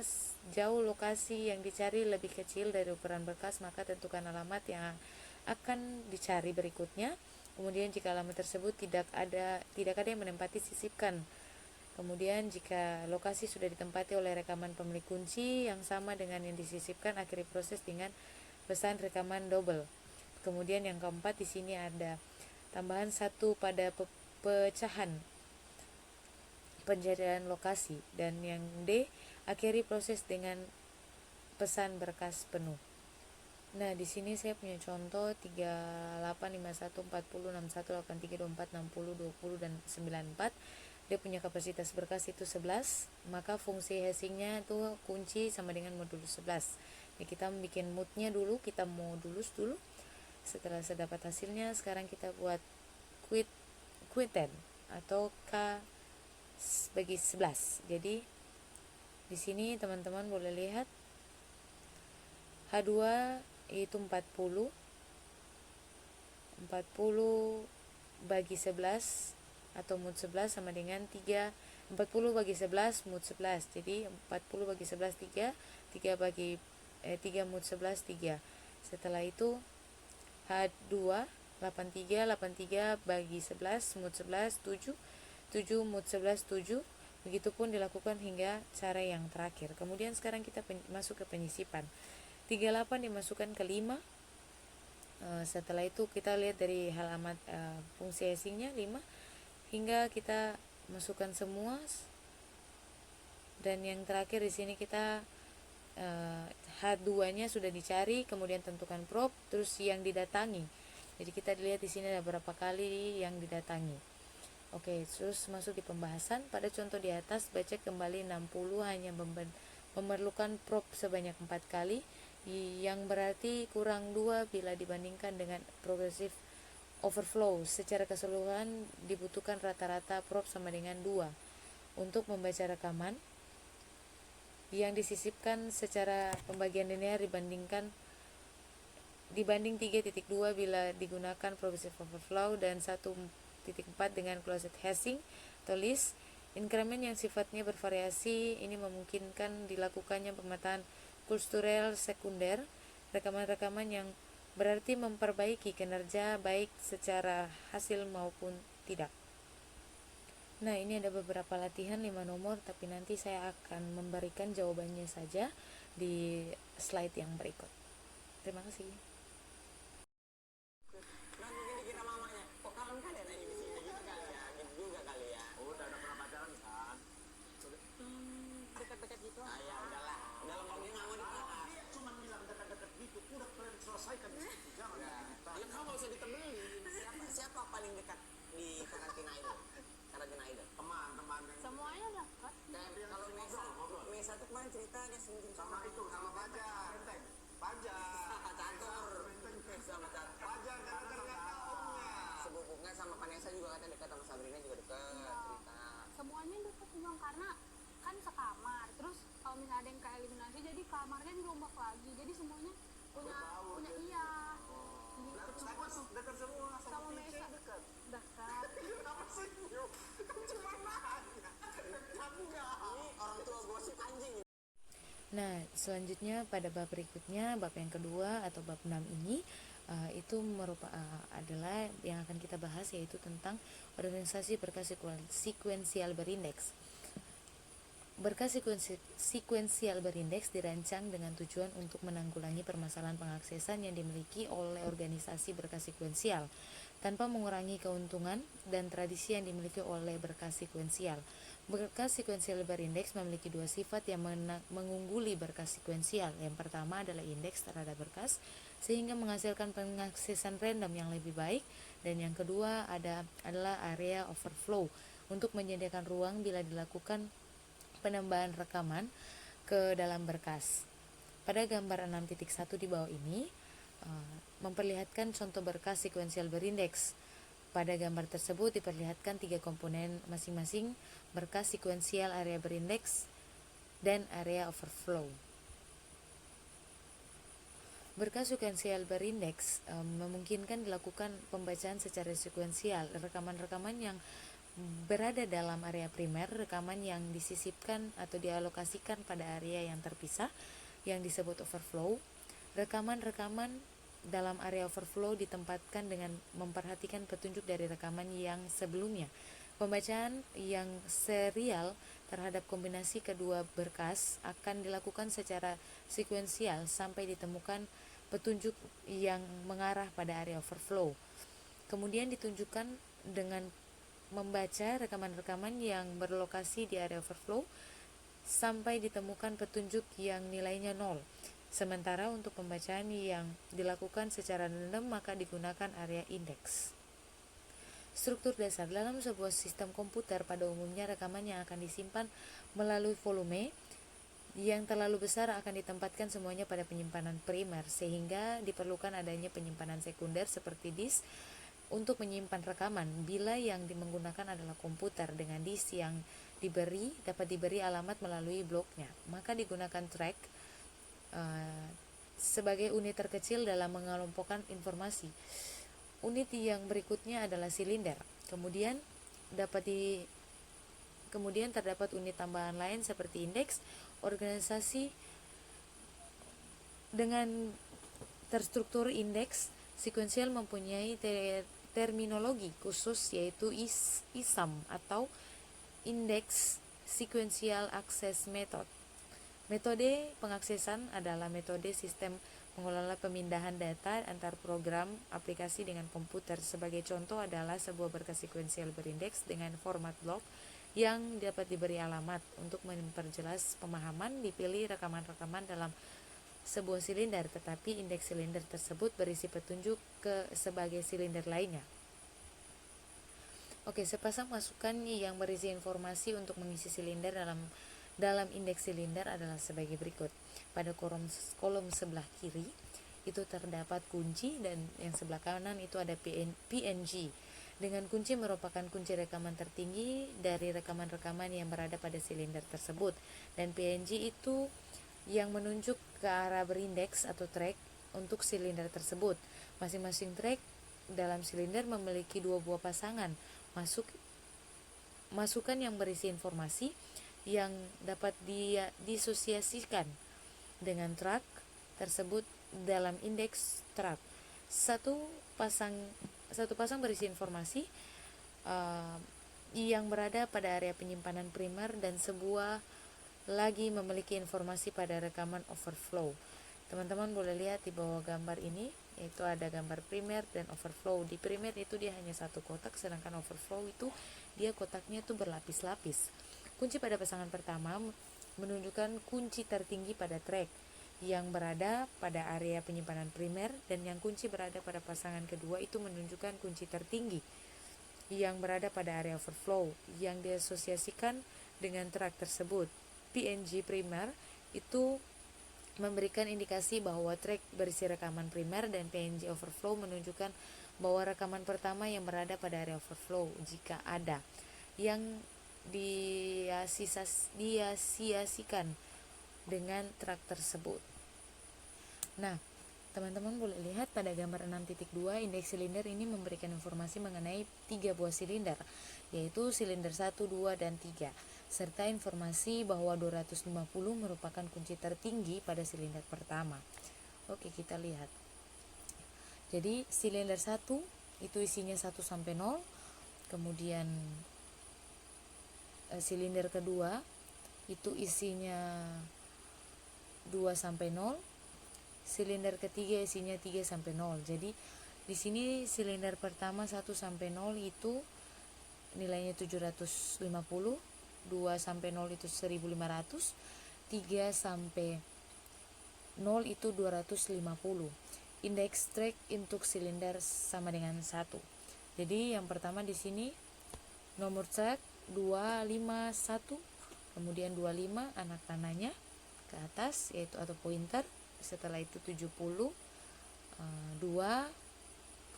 jauh lokasi yang dicari lebih kecil dari ukuran berkas, maka tentukan alamat yang akan dicari berikutnya. Kemudian jika alamat tersebut tidak ada yang menempati, sisipkan. Kemudian jika lokasi sudah ditempati oleh rekaman pemilik kunci yang sama dengan yang disisipkan, akhiri proses dengan pesan rekaman double. Kemudian yang keempat, di sini ada tambahan 1 pada pecahan pencarian lokasi, dan yang D, akhiri proses dengan pesan berkas penuh. Nah, di sini saya punya contoh 3851406183246020 dan 94. Dia punya kapasitas berkas itu 11, maka fungsi hashingnya itu kunci sama dengan modulus 11. Ya, kita bikin moodnya dulu, kita modulus dulu. Setelah saya dapat hasilnya, sekarang kita buat quitten atau K bagi 11. Jadi di sini teman-teman boleh lihat H2 yaitu 40 bagi 11 atau mod 11 sama dengan 3 40 bagi 11 mood 11. Jadi 40 bagi 11 3, 3 bagi 3 mood 11 3. Setelah itu H2 83, 83 bagi 11 mood 11 7, 7 mood 11 7. Begitupun dilakukan hingga cara yang terakhir. Kemudian sekarang kita masuk ke penyisipan. 38 dimasukkan ke 5. Setelah itu kita lihat dari halaman fungsi asingnya 5 hingga kita masukkan semua. Dan yang terakhir di sini kita H2-nya sudah dicari, kemudian tentukan prop, terus yang didatangi. Jadi kita lihat di sini ada berapa kali yang didatangi. Oke, terus masuk di pembahasan. Pada contoh di atas, baca kembali 60 hanya memerlukan prop sebanyak 4 kali, yang berarti kurang 2 bila dibandingkan dengan progressive overflow. Secara keseluruhan dibutuhkan rata-rata prop sama dengan 2 untuk membaca rekaman yang disisipkan secara pembagian linear dibanding 3.2 bila digunakan progressive overflow dan 1.4 dengan closed hashing atau list. Inkremen yang sifatnya bervariasi ini memungkinkan dilakukannya pemetaan kulturel sekunder, rekaman-rekaman yang berarti memperbaiki kinerja baik secara hasil maupun tidak. Nah, ini ada beberapa latihan 5 nomor, tapi nanti saya akan memberikan jawabannya saja di slide yang berikut. Terima kasih. Siapa paling dekat di karantina itu? Teman-teman semuanya dekat. Kalau Mesa tuh kemarin cerita dia sendiri sama itu sama Fajar. Catur sama Fajar gara-gara nggak tahunya. Sepupunya sama Vanessa juga katanya dekat, sama Sabrina juga dekat. Cerita. Semuanya dekat memang karena kan sekamar. Terus kalau misalnya ada yang ke eliminasi jadi kamarnya dirombak lagi. Jadi semuanya punya iya. Dekat semua sama Mesa dekat. Kenapa senyum? Cuma nanya. Ini orang tua gosip anjing. Nah, selanjutnya pada bab berikutnya, bab yang kedua atau bab 6 ini itu adalah yang akan kita bahas, yaitu tentang organisasi berkas sekuensial berindeks. Berkas sekuensial berindeks dirancang dengan tujuan untuk menanggulangi permasalahan pengaksesan yang dimiliki oleh organisasi berkas sekuensial, tanpa mengurangi keuntungan dan tradisi yang dimiliki oleh berkas sekuensial. Berkas sekuensial berindeks memiliki dua sifat yang mengungguli berkas sekuensial. Yang pertama adalah indeks terhadap berkas, sehingga menghasilkan pengaksesan random yang lebih baik. Dan yang kedua adalah area overflow, untuk menyediakan ruang bila dilakukan penambahan rekaman ke dalam berkas. Pada gambar 6.1 di bawah ini memperlihatkan contoh berkas sekuensial berindeks. Pada gambar tersebut diperlihatkan 3 komponen masing-masing berkas sekuensial area berindeks dan area overflow. Berkas sekuensial berindeks memungkinkan dilakukan pembacaan secara sekuensial. Rekaman-rekaman yang berada dalam area primer, rekaman yang disisipkan atau dialokasikan pada area yang terpisah yang disebut overflow. Rekaman-rekaman dalam area overflow ditempatkan dengan memperhatikan petunjuk dari rekaman yang sebelumnya. Pembacaan yang serial terhadap kombinasi kedua berkas akan dilakukan secara sekuensial sampai ditemukan petunjuk yang mengarah pada area overflow. Kemudian ditunjukkan dengan membaca rekaman-rekaman yang berlokasi di area overflow sampai ditemukan petunjuk yang nilainya 0. Sementara untuk pembacaan yang dilakukan secara random maka digunakan area indeks. Struktur dasar dalam sebuah sistem komputer pada umumnya rekaman yang akan disimpan melalui volume yang terlalu besar akan ditempatkan semuanya pada penyimpanan primer, sehingga diperlukan adanya penyimpanan sekunder seperti disk untuk menyimpan rekaman. Bila yang menggunakan adalah komputer dengan disk yang dapat diberi alamat melalui bloknya, maka digunakan track sebagai unit terkecil dalam mengelompokkan informasi. Unit yang berikutnya adalah silinder. Kemudian dapat Kemudian terdapat unit tambahan lain seperti indeks. Organisasi dengan terstruktur indeks sekuensial mempunyai terminologi khusus, yaitu ISAM atau Index Sequential Access Method. Metode pengaksesan adalah metode sistem mengelola pemindahan data antar program aplikasi dengan komputer. Sebagai contoh adalah sebuah berkas sekuensial berindeks dengan format block yang dapat diberi alamat. Untuk memperjelas pemahaman, dipilih rekaman-rekaman dalam sebuah silinder, tetapi indeks silinder tersebut berisi petunjuk ke sebagai silinder lainnya. Oke, sepasang masukan yang berisi informasi untuk mengisi silinder dalam indeks silinder adalah sebagai berikut. Pada kolom sebelah kiri itu terdapat kunci, dan yang sebelah kanan itu ada PNG. Dengan kunci merupakan kunci rekaman tertinggi dari rekaman-rekaman yang berada pada silinder tersebut, dan PNG itu yang menunjuk ke arah berindeks atau track untuk silinder tersebut. Masing-masing track dalam silinder memiliki dua buah pasangan masukan yang berisi informasi yang dapat disosiasikan dengan track tersebut dalam indeks track. Satu pasang berisi informasi yang berada pada area penyimpanan primer, dan sebuah lagi memiliki informasi pada rekaman overflow. Teman-teman boleh lihat di bawah gambar ini, yaitu ada gambar primer dan overflow. Di primer itu dia hanya satu kotak, sedangkan overflow itu dia kotaknya itu berlapis-lapis. Kunci pada pasangan pertama menunjukkan kunci tertinggi pada track yang berada pada area penyimpanan primer, dan yang kunci berada pada pasangan kedua itu menunjukkan kunci tertinggi yang berada pada area overflow yang diasosiasikan dengan track tersebut. PNG primer itu memberikan indikasi bahwa track berisi rekaman primer, dan PNG overflow menunjukkan bahwa rekaman pertama yang berada pada area overflow jika ada yang diasosiasikan dengan track tersebut. Nah, teman-teman boleh lihat pada gambar 6.2, indeks silinder ini memberikan informasi mengenai 3 buah silinder, yaitu silinder 1, 2, dan 3, serta informasi bahwa 250 merupakan kunci tertinggi pada silinder pertama. Oke, kita lihat. Jadi silinder 1 itu isinya 1 sampai 0. Kemudian silinder kedua itu isinya 2 sampai 0. Silinder ketiga isinya 3 sampai 0. Jadi di sini silinder pertama 1 sampai 0 itu nilainya 750, 2 sampai 0 itu 1500, 3 sampai 0 itu 250. Indeks track untuk silinder sama dengan 1. Jadi yang pertama di sini nomor track 251, kemudian 25 anak panahnya ke atas yaitu atau pointer, setelah itu 70 2,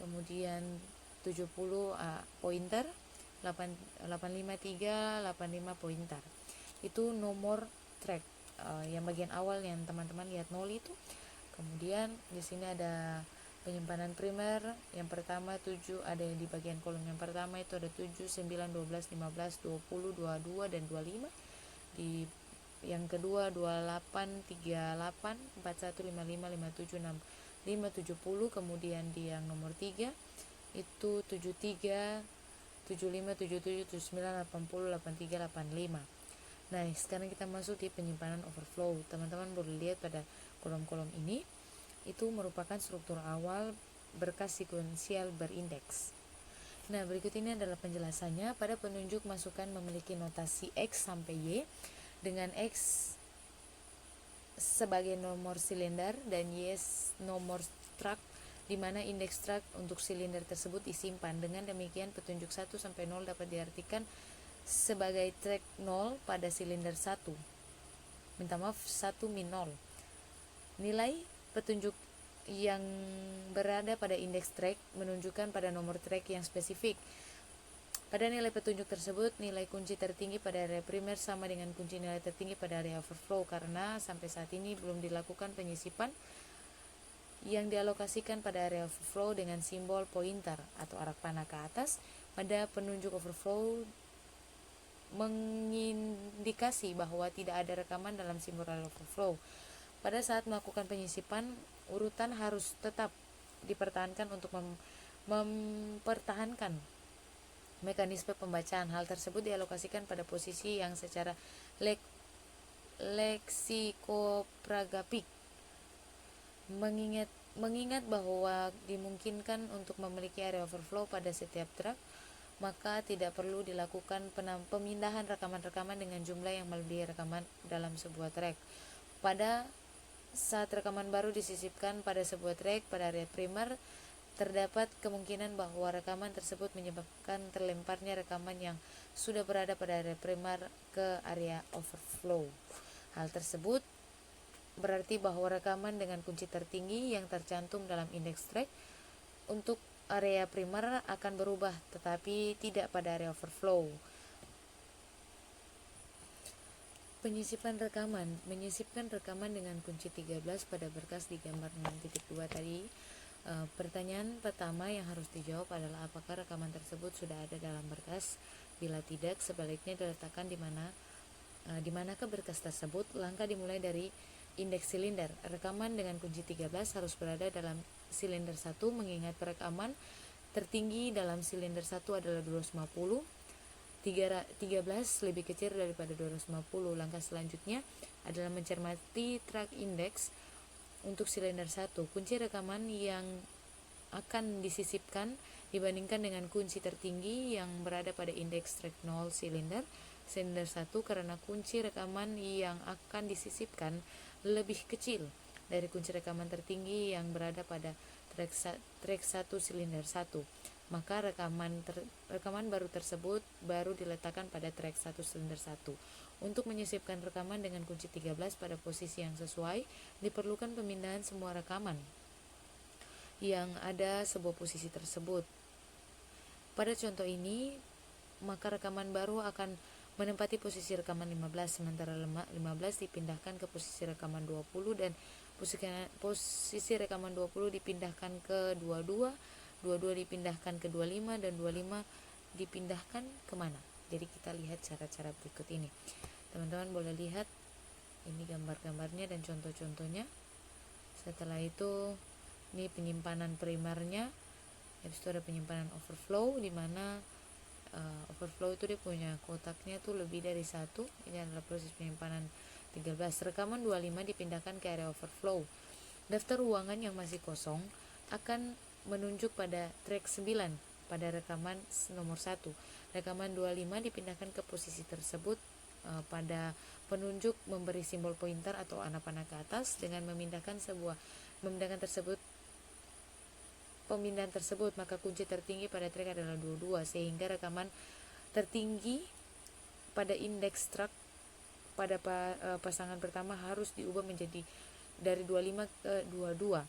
kemudian 70 pointer, 853 85 pointer. Itu nomor track yang bagian awal yang teman-teman lihat 0 itu. Kemudian di sini ada penyimpanan primer. Yang pertama 7, ada yang di bagian kolom yang pertama itu ada 7, 9, 12, 15, 20, 22 dan 25. Di yang kedua 28, 38, 41, 55, 57, 65, 70. Kemudian di yang nomor 3 itu 73, 75, 77, 79, 80, 83, 85. Nah, sekarang kita masuk di penyimpanan overflow. Teman-teman boleh lihat pada kolom-kolom ini itu merupakan struktur awal berkas sekuensial berindeks. Nah, berikut ini adalah penjelasannya. Pada penunjuk masukan memiliki notasi X sampai Y, dengan X sebagai nomor silinder dan Y nomor track, di mana indeks track untuk silinder tersebut disimpan. Dengan demikian petunjuk 1 sampai 0 dapat diartikan sebagai track 0 pada silinder 1. 1 min 0. Nilai petunjuk yang berada pada indeks track menunjukkan pada nomor track yang spesifik. Pada nilai petunjuk tersebut, nilai kunci tertinggi pada area primer sama dengan kunci nilai tertinggi pada area overflow, karena sampai saat ini belum dilakukan penyisipan yang dialokasikan pada area overflow dengan simbol pointer atau arah panah ke atas. Pada penunjuk overflow mengindikasi bahwa tidak ada rekaman dalam simbol overflow. Pada saat melakukan penyisipan, urutan harus tetap dipertahankan untuk mempertahankan mekanisme pembacaan. Hal tersebut dialokasikan pada posisi yang secara leksikopragapik mengingat bahwa dimungkinkan untuk memiliki area overflow pada setiap track, maka tidak perlu dilakukan pemindahan rekaman-rekaman dengan jumlah yang melebihi rekaman dalam sebuah track. Pada saat rekaman baru disisipkan pada sebuah track pada area primer, terdapat kemungkinan bahwa rekaman tersebut menyebabkan terlemparnya rekaman yang sudah berada pada area primer ke area overflow. Hal tersebut berarti bahwa rekaman dengan kunci tertinggi yang tercantum dalam indeks track untuk area primer akan berubah, tetapi tidak pada area overflow. Penyisipan rekaman. Menyisipkan rekaman dengan kunci 13 pada berkas di gambar 6.2 tadi. Pertanyaan pertama yang harus dijawab adalah apakah rekaman tersebut sudah ada dalam berkas. Bila tidak, sebaliknya diletakkan di manakah berkas tersebut. Langkah dimulai dari indeks silinder. Rekaman dengan kunci 13 harus berada dalam silinder 1, mengingat rekaman tertinggi dalam silinder 1 adalah 250. 13 lebih kecil daripada 250. Langkah selanjutnya adalah mencermati track index untuk silinder 1. Kunci rekaman yang akan disisipkan dibandingkan dengan kunci tertinggi yang berada pada indeks track 0 silinder 1 karena kunci rekaman yang akan disisipkan lebih kecil dari kunci rekaman tertinggi yang berada pada track 1 silinder 1. Maka rekaman baru tersebut baru diletakkan pada track 1 silinder 1. Untuk menyisipkan rekaman dengan kunci 13 pada posisi yang sesuai, diperlukan pemindahan semua rekaman yang ada sebuah posisi tersebut. Pada contoh ini, maka rekaman baru akan menempati posisi rekaman 15, sementara 15 dipindahkan ke posisi rekaman 20 dan posisi rekaman 20 dipindahkan ke 22, 22 dipindahkan ke 25 dan 25 dipindahkan kemana. Jadi kita lihat cara-cara berikut ini. Teman-teman boleh lihat ini gambar-gambarnya dan contoh-contohnya. Setelah itu ini penyimpanan primernya. Habis itu ada penyimpanan overflow, di mana overflow itu dia punya kotaknya tuh lebih dari satu. Ini adalah proses penyimpanan 13. Rekaman 25 dipindahkan ke area overflow. Daftar ruangan yang masih kosong akan menunjuk pada track 9 pada rekaman nomor 1. Rekaman 25 dipindahkan ke posisi tersebut pada penunjuk memberi simbol pointer atau anak panah ke atas dengan pemindahan tersebut, maka kunci tertinggi pada track adalah 22, sehingga rekaman tertinggi pada indeks track pada pasangan pertama harus diubah menjadi dari 25 ke 22.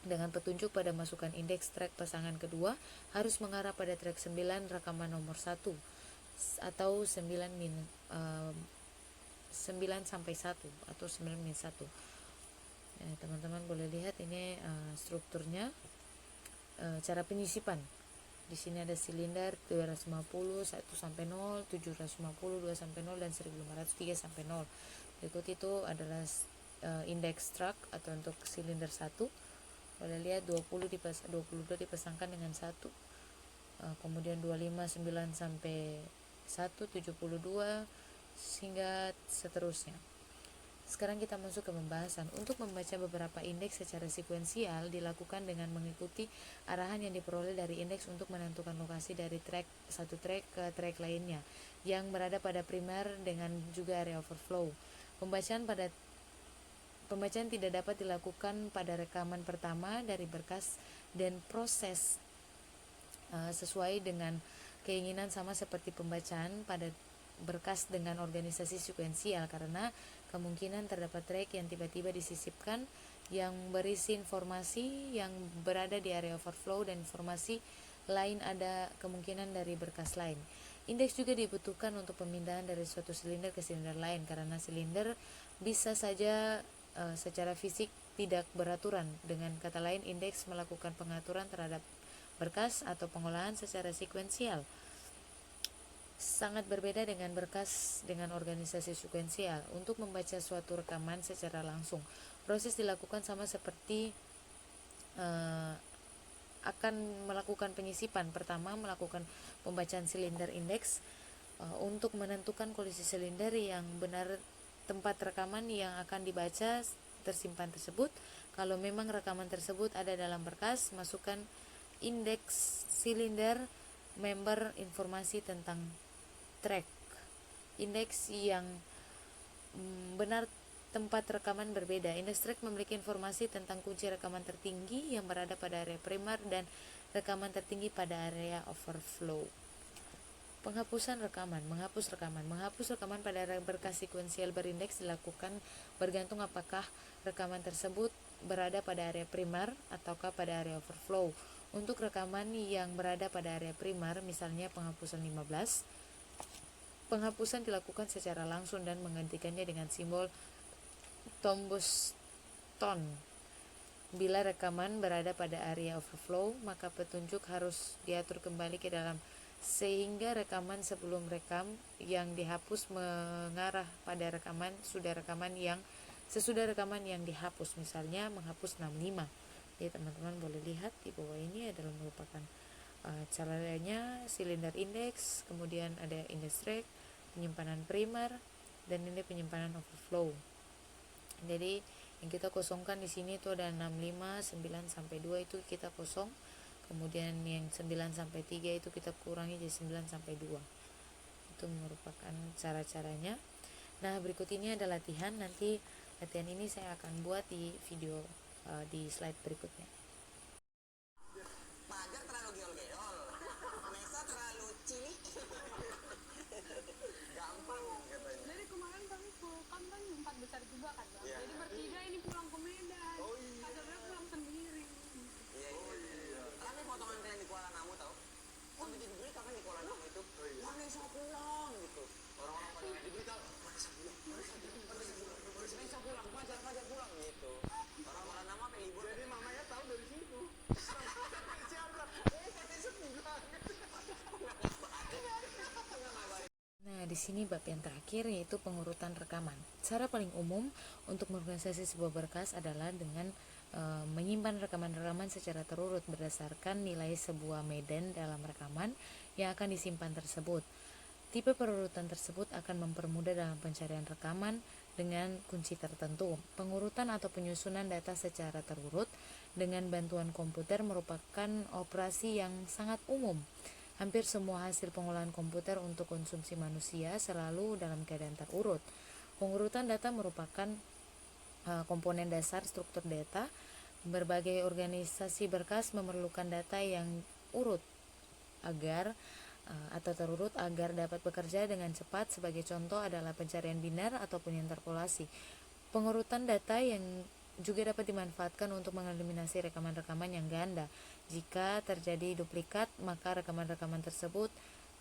Dengan petunjuk pada masukan indeks track pasangan kedua harus mengarah pada track 9 rekaman nomor 1 atau 9 sampai 1 atau 9-1. Teman-teman boleh lihat ini strukturnya. Cara penyisipan. Di sini ada silinder 250 1 sampai 0, 750 2 sampai 0 dan 1500 3 sampai 0. Berikut itu adalah indeks track atau untuk silinder 1. Boleh lihat 22 dipasangkan dengan 1. Kemudian 25 9 sampai 1 72 hingga seterusnya. Sekarang kita masuk ke pembahasan. Untuk membaca beberapa indeks secara sekuensial dilakukan dengan mengikuti arahan yang diperoleh dari indeks untuk menentukan lokasi dari satu track ke track lainnya yang berada pada primer dengan juga area overflow. Pembacaan tidak dapat dilakukan pada rekaman pertama dari berkas dan proses sesuai dengan keinginan sama seperti pembacaan pada berkas dengan organisasi sekuensial, karena kemungkinan terdapat track yang tiba-tiba disisipkan yang berisi informasi yang berada di area overflow dan informasi lain ada kemungkinan dari berkas lain. Indeks juga dibutuhkan untuk pemindahan dari suatu silinder ke silinder lain, karena silinder bisa saja secara fisik tidak beraturan. Dengan kata lain, indeks melakukan pengaturan terhadap berkas atau pengolahan secara sekuensial. Sangat berbeda dengan berkas dengan organisasi sekuensial. Untuk membaca suatu rekaman secara langsung, proses dilakukan sama seperti akan melakukan penyisipan. Pertama, melakukan pembacaan silinder indeks untuk menentukan kondisi silinder yang benar, tempat rekaman yang akan dibaca tersimpan tersebut. Kalau memang rekaman tersebut ada dalam berkas, masukkan indeks silinder, member, informasi tentang track, indeks yang benar, tempat rekaman berbeda. Indeks track memiliki informasi tentang kunci rekaman tertinggi yang berada pada area primer dan rekaman tertinggi pada area overflow. Penghapusan rekaman. Menghapus rekaman pada berkas sekuensial berindeks dilakukan bergantung apakah rekaman tersebut berada pada area primer ataukah pada area overflow. Untuk rekaman yang berada pada area primer, misalnya penghapusan 15, penghapusan dilakukan secara langsung dan menggantikannya dengan simbol tombus tone. Bila rekaman berada pada area overflow, maka petunjuk harus diatur kembali ke dalam sehingga rekaman sebelum rekam yang dihapus mengarah pada rekaman sesudah rekaman yang dihapus, misalnya menghapus 65. Jadi teman-teman boleh lihat di bawah ini adalah merupakan caranya silinder index, kemudian ada index track, penyimpanan primer, dan ini penyimpanan overflow. Jadi yang kita kosongkan di sini itu ada 65, 9 sampai 2 itu kita kosong. Kemudian yang 9 sampai 3 itu kita kurangi jadi 9 sampai 2. Itu merupakan cara-caranya. Nah, berikut ini ada latihan. Nanti latihan ini saya akan buat di video di slide berikutnya. Pajar terlalu geol-geol, Vanessa terlalu cilik. Gampang katanya. Dari kemarin kami pulang kan 4 besar juga kan Bang. Iya. Jadi bertiga ini pulang ke Medan. Oh iya. Kasurnya pulang sendiri. Iya, iya. Kami potongan kalian di Kuala Namu tau. Sampai jadi berita kan di Kuala Namu itu. Vanessa pulang gitu. Orang-orang pada di berita, Vanessa pulang, Vanessa pulang, Fajar pulang gitu. Orang Kuala Namu apa libur? Jadi mamanya tahu dari situ. Siapa? Vanessa pulang. Nah, di sini bab yang terakhir yaitu pengurutan rekaman. Cara paling umum untuk mengorganisasi sebuah berkas adalah dengan menyimpan rekaman-rekaman secara terurut berdasarkan nilai sebuah medan dalam rekaman yang akan disimpan tersebut. Tipe perurutan tersebut akan mempermudah dalam pencarian rekaman dengan kunci tertentu. Pengurutan atau penyusunan data secara terurut dengan bantuan komputer merupakan operasi yang sangat umum. Hampir semua hasil pengolahan komputer untuk konsumsi manusia selalu dalam keadaan terurut. Pengurutan data merupakan komponen dasar struktur data. Berbagai organisasi berkas memerlukan data yang urut atau terurut agar dapat bekerja dengan cepat. Sebagai contoh adalah pencarian binar ataupun interpolasi. Pengurutan data yang juga dapat dimanfaatkan untuk mengeliminasi rekaman-rekaman yang ganda. Jika terjadi duplikat, maka rekaman-rekaman tersebut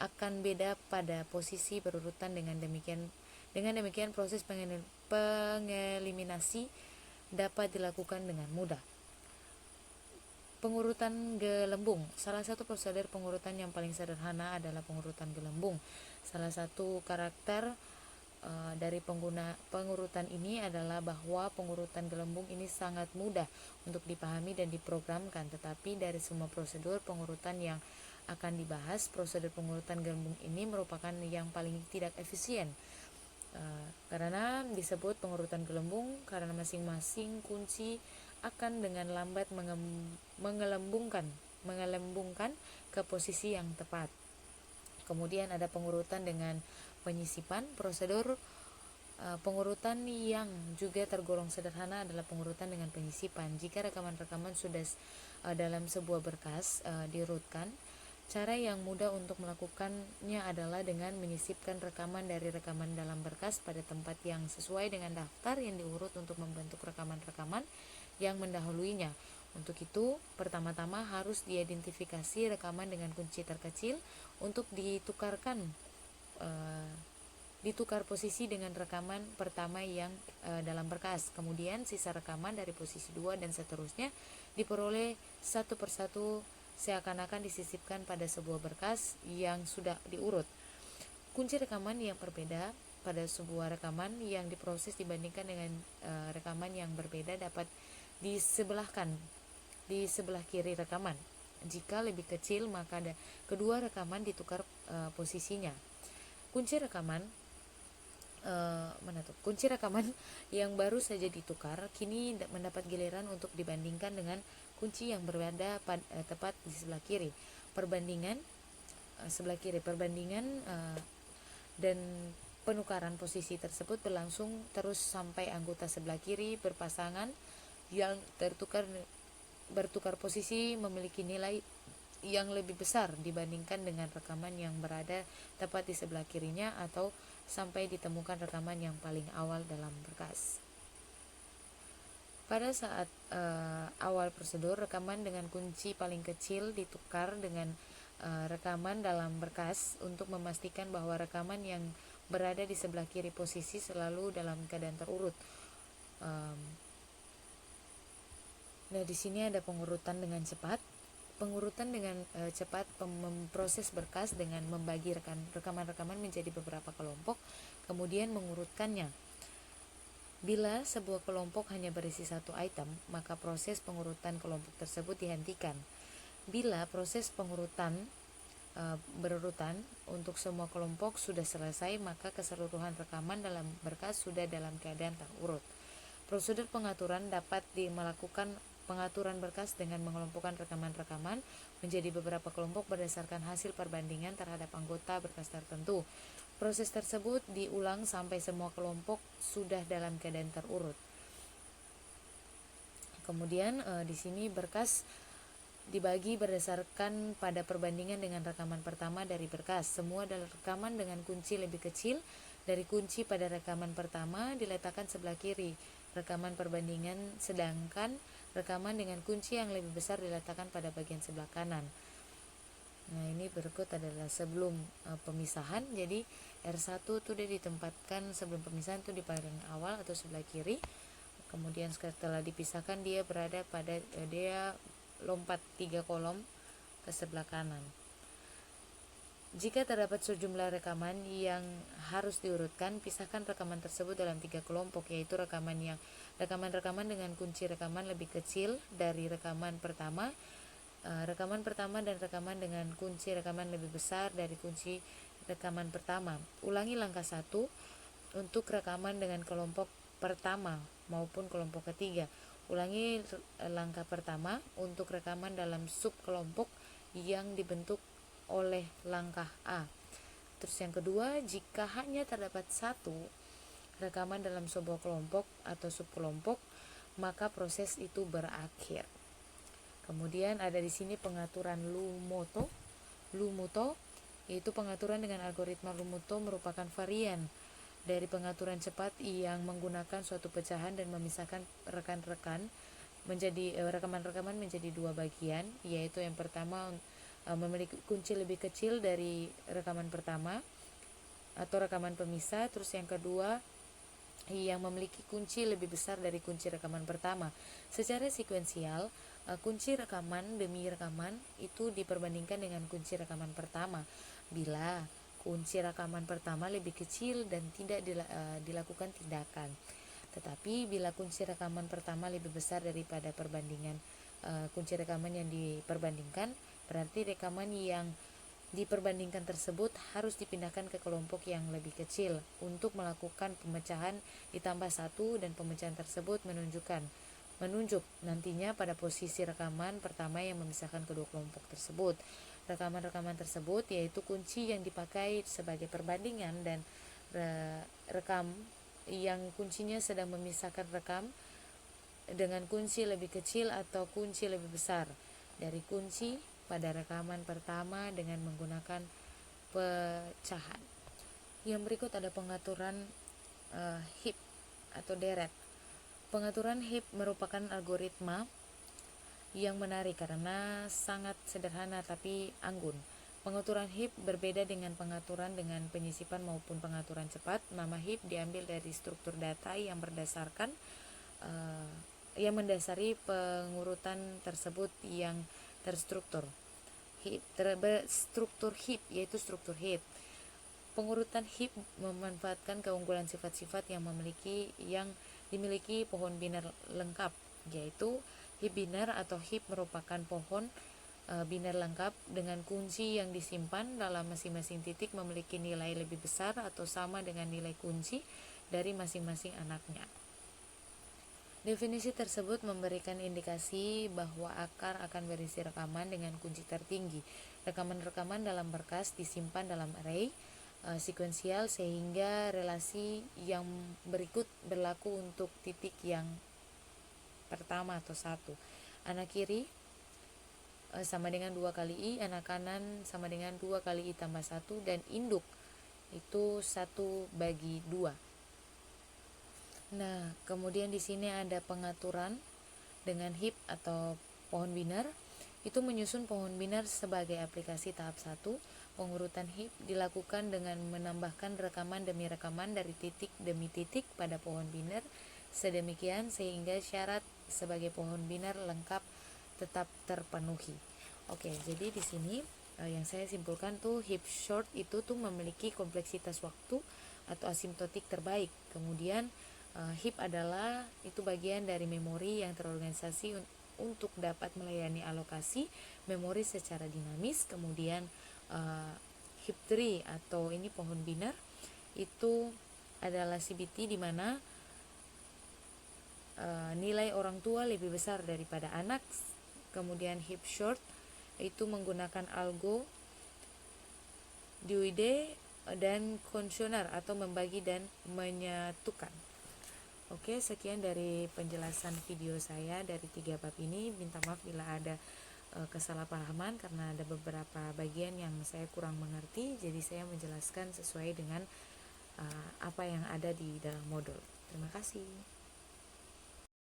akan beda pada posisi berurutan. Dengan demikian proses pengeliminasi dapat dilakukan dengan mudah. Pengurutan gelembung. Salah satu prosedur pengurutan yang paling sederhana adalah pengurutan gelembung. Salah satu karakter dari pengurutan ini adalah bahwa pengurutan gelembung ini sangat mudah untuk dipahami dan diprogramkan. Tetapi dari semua prosedur pengurutan yang akan dibahas, prosedur pengurutan gelembung ini merupakan yang paling tidak efisien. Karena disebut pengurutan gelembung karena masing-masing kunci akan dengan lambat mengelembungkan ke posisi yang tepat. Kemudian ada pengurutan dengan penyisipan. Prosedur pengurutan yang juga tergolong sederhana adalah pengurutan dengan penyisipan. Jika rekaman-rekaman sudah dalam sebuah berkas diurutkan, cara yang mudah untuk melakukannya adalah dengan menyisipkan rekaman dari rekaman dalam berkas pada tempat yang sesuai dengan daftar yang diurut untuk membentuk rekaman-rekaman yang mendahuluinya. Untuk itu, pertama-tama harus diidentifikasi rekaman dengan kunci terkecil untuk ditukar posisi dengan rekaman pertama yang dalam berkas. Kemudian sisa rekaman dari posisi 2 dan seterusnya diperoleh satu persatu seakan-akan disisipkan pada sebuah berkas yang sudah diurut. kunci rekaman yang berbeda pada sebuah rekaman yang diproses dibandingkan dengan rekaman yang berbeda dapat disebelahkan di sebelah kiri rekaman. Jika lebih kecil, maka kedua rekaman ditukar posisinya. Kunci rekaman kunci rekaman yang baru saja ditukar kini mendapat giliran untuk dibandingkan dengan kunci yang berbeda tepat di sebelah kiri. Perbandingan dan penukaran posisi tersebut berlangsung terus sampai anggota sebelah kiri berpasangan yang bertukar posisi memiliki nilai yang lebih besar dibandingkan dengan rekaman yang berada tepat di sebelah kirinya atau sampai ditemukan rekaman yang paling awal dalam berkas. Pada saat awal prosedur, rekaman dengan kunci paling kecil ditukar dengan rekaman dalam berkas untuk memastikan bahwa rekaman yang berada di sebelah kiri posisi selalu dalam keadaan terurut. Nah, di sini ada pengurutan dengan cepat. Pengurutan dengan cepat memproses berkas dengan membagi rekaman-rekaman menjadi beberapa kelompok, kemudian mengurutkannya. Bila sebuah kelompok hanya berisi satu item, maka proses pengurutan kelompok tersebut dihentikan. Bila proses pengurutan berurutan untuk semua kelompok sudah selesai, maka keseluruhan rekaman dalam berkas sudah dalam keadaan terurut. Prosedur pengaturan dapat melakukan pengaturan berkas dengan mengelompokkan rekaman-rekaman menjadi beberapa kelompok berdasarkan hasil perbandingan terhadap anggota berkas tertentu. Proses tersebut diulang sampai semua kelompok sudah dalam keadaan terurut. Kemudian di sini berkas dibagi berdasarkan pada perbandingan dengan rekaman pertama dari berkas. Semua adalah rekaman dengan kunci lebih kecil dari kunci pada rekaman pertama diletakkan sebelah kiri rekaman perbandingan, sedangkan rekaman dengan kunci yang lebih besar diletakkan pada bagian sebelah kanan. Nah, ini berikut adalah sebelum pemisahan. Jadi R1 itu dia ditempatkan sebelum pemisahan itu di paling awal atau sebelah kiri. Kemudian setelah dipisahkan dia berada pada dia lompat 3 kolom ke sebelah kanan. Jika terdapat sejumlah rekaman yang harus diurutkan, pisahkan rekaman tersebut dalam 3 kelompok, yaitu rekaman-rekaman dengan kunci rekaman lebih kecil dari rekaman pertama, dan rekaman dengan kunci rekaman lebih besar dari kunci rekaman pertama. Ulangi langkah 1 untuk rekaman dengan kelompok pertama maupun kelompok ketiga. Ulangi langkah pertama untuk rekaman dalam sub kelompok yang dibentuk oleh langkah A. Terus yang kedua, jika hanya terdapat satu rekaman dalam sebuah kelompok atau subkelompok, maka proses itu berakhir. Kemudian ada di sini pengaturan Lumuto, yaitu pengaturan dengan algoritma Lumuto merupakan varian dari pengaturan cepat yang menggunakan suatu pecahan dan memisahkan rekaman-rekaman menjadi 2 bagian, yaitu yang pertama memiliki kunci lebih kecil dari rekaman pertama atau rekaman pemisah, terus yang kedua yang memiliki kunci lebih besar dari kunci rekaman pertama. Secara sekuensial, kunci rekaman demi rekaman itu diperbandingkan dengan kunci rekaman pertama. Bila kunci rekaman pertama lebih kecil dan tidak dilakukan tindakan. Tetapi bila kunci rekaman pertama lebih besar daripada perbandingan kunci rekaman yang diperbandingkan, berarti rekaman yang diperbandingkan tersebut harus dipindahkan ke kelompok yang lebih kecil untuk melakukan pemecahan ditambah 1, dan pemecahan tersebut menunjuk nantinya pada posisi rekaman pertama yang memisahkan kedua kelompok tersebut. Rekaman-rekaman tersebut yaitu kunci yang dipakai sebagai perbandingan dan rekam yang kuncinya sedang memisahkan rekam dengan kunci lebih kecil atau kunci lebih besar dari kunci pada rekaman pertama dengan menggunakan pecahan. Yang berikut ada pengaturan heap atau deret. Pengaturan heap merupakan algoritma yang menarik karena sangat sederhana tapi anggun. Pengaturan heap berbeda dengan pengaturan dengan penyisipan maupun pengaturan cepat. Nama heap diambil dari struktur data yang mendasari pengurutan tersebut yang terstruktur. Struktur heap yaitu struktur heap. Pengurutan heap memanfaatkan keunggulan sifat-sifat yang dimiliki pohon biner lengkap, yaitu heap biner atau heap merupakan pohon biner lengkap dengan kunci yang disimpan dalam masing-masing titik memiliki nilai lebih besar atau sama dengan nilai kunci dari masing-masing anaknya. Definisi tersebut memberikan indikasi bahwa akar akan berisi rekaman dengan kunci tertinggi. Rekaman-rekaman dalam berkas disimpan dalam array sekuensial sehingga relasi yang berikut berlaku untuk titik yang pertama atau 1. Anak kiri sama dengan 2 kali I, anak kanan sama dengan 2 kali I tambah 1, dan induk itu 1/2. Nah, kemudian di sini ada pengaturan dengan heap atau pohon biner. Itu menyusun pohon biner sebagai aplikasi tahap 1. Pengurutan heap dilakukan dengan menambahkan rekaman demi rekaman dari titik demi titik pada pohon biner sedemikian sehingga syarat sebagai pohon biner lengkap tetap terpenuhi. Oke, jadi di sini yang saya simpulkan tuh heap short itu tuh memiliki kompleksitas waktu atau asimptotik terbaik. Kemudian heap adalah itu bagian dari memori yang terorganisasi untuk dapat melayani alokasi memori secara dinamis. Kemudian heap tree atau ini pohon biner itu adalah CBT di mana nilai orang tua lebih besar daripada anak. Kemudian heap short itu menggunakan algo, duide, dan konsioner atau membagi dan menyatukan. Oke, sekian dari penjelasan video saya dari 3 bab ini. Minta maaf bila ada kesalahpahaman karena ada beberapa bagian yang saya kurang mengerti, jadi saya menjelaskan sesuai dengan apa yang ada di dalam modul. Terima kasih.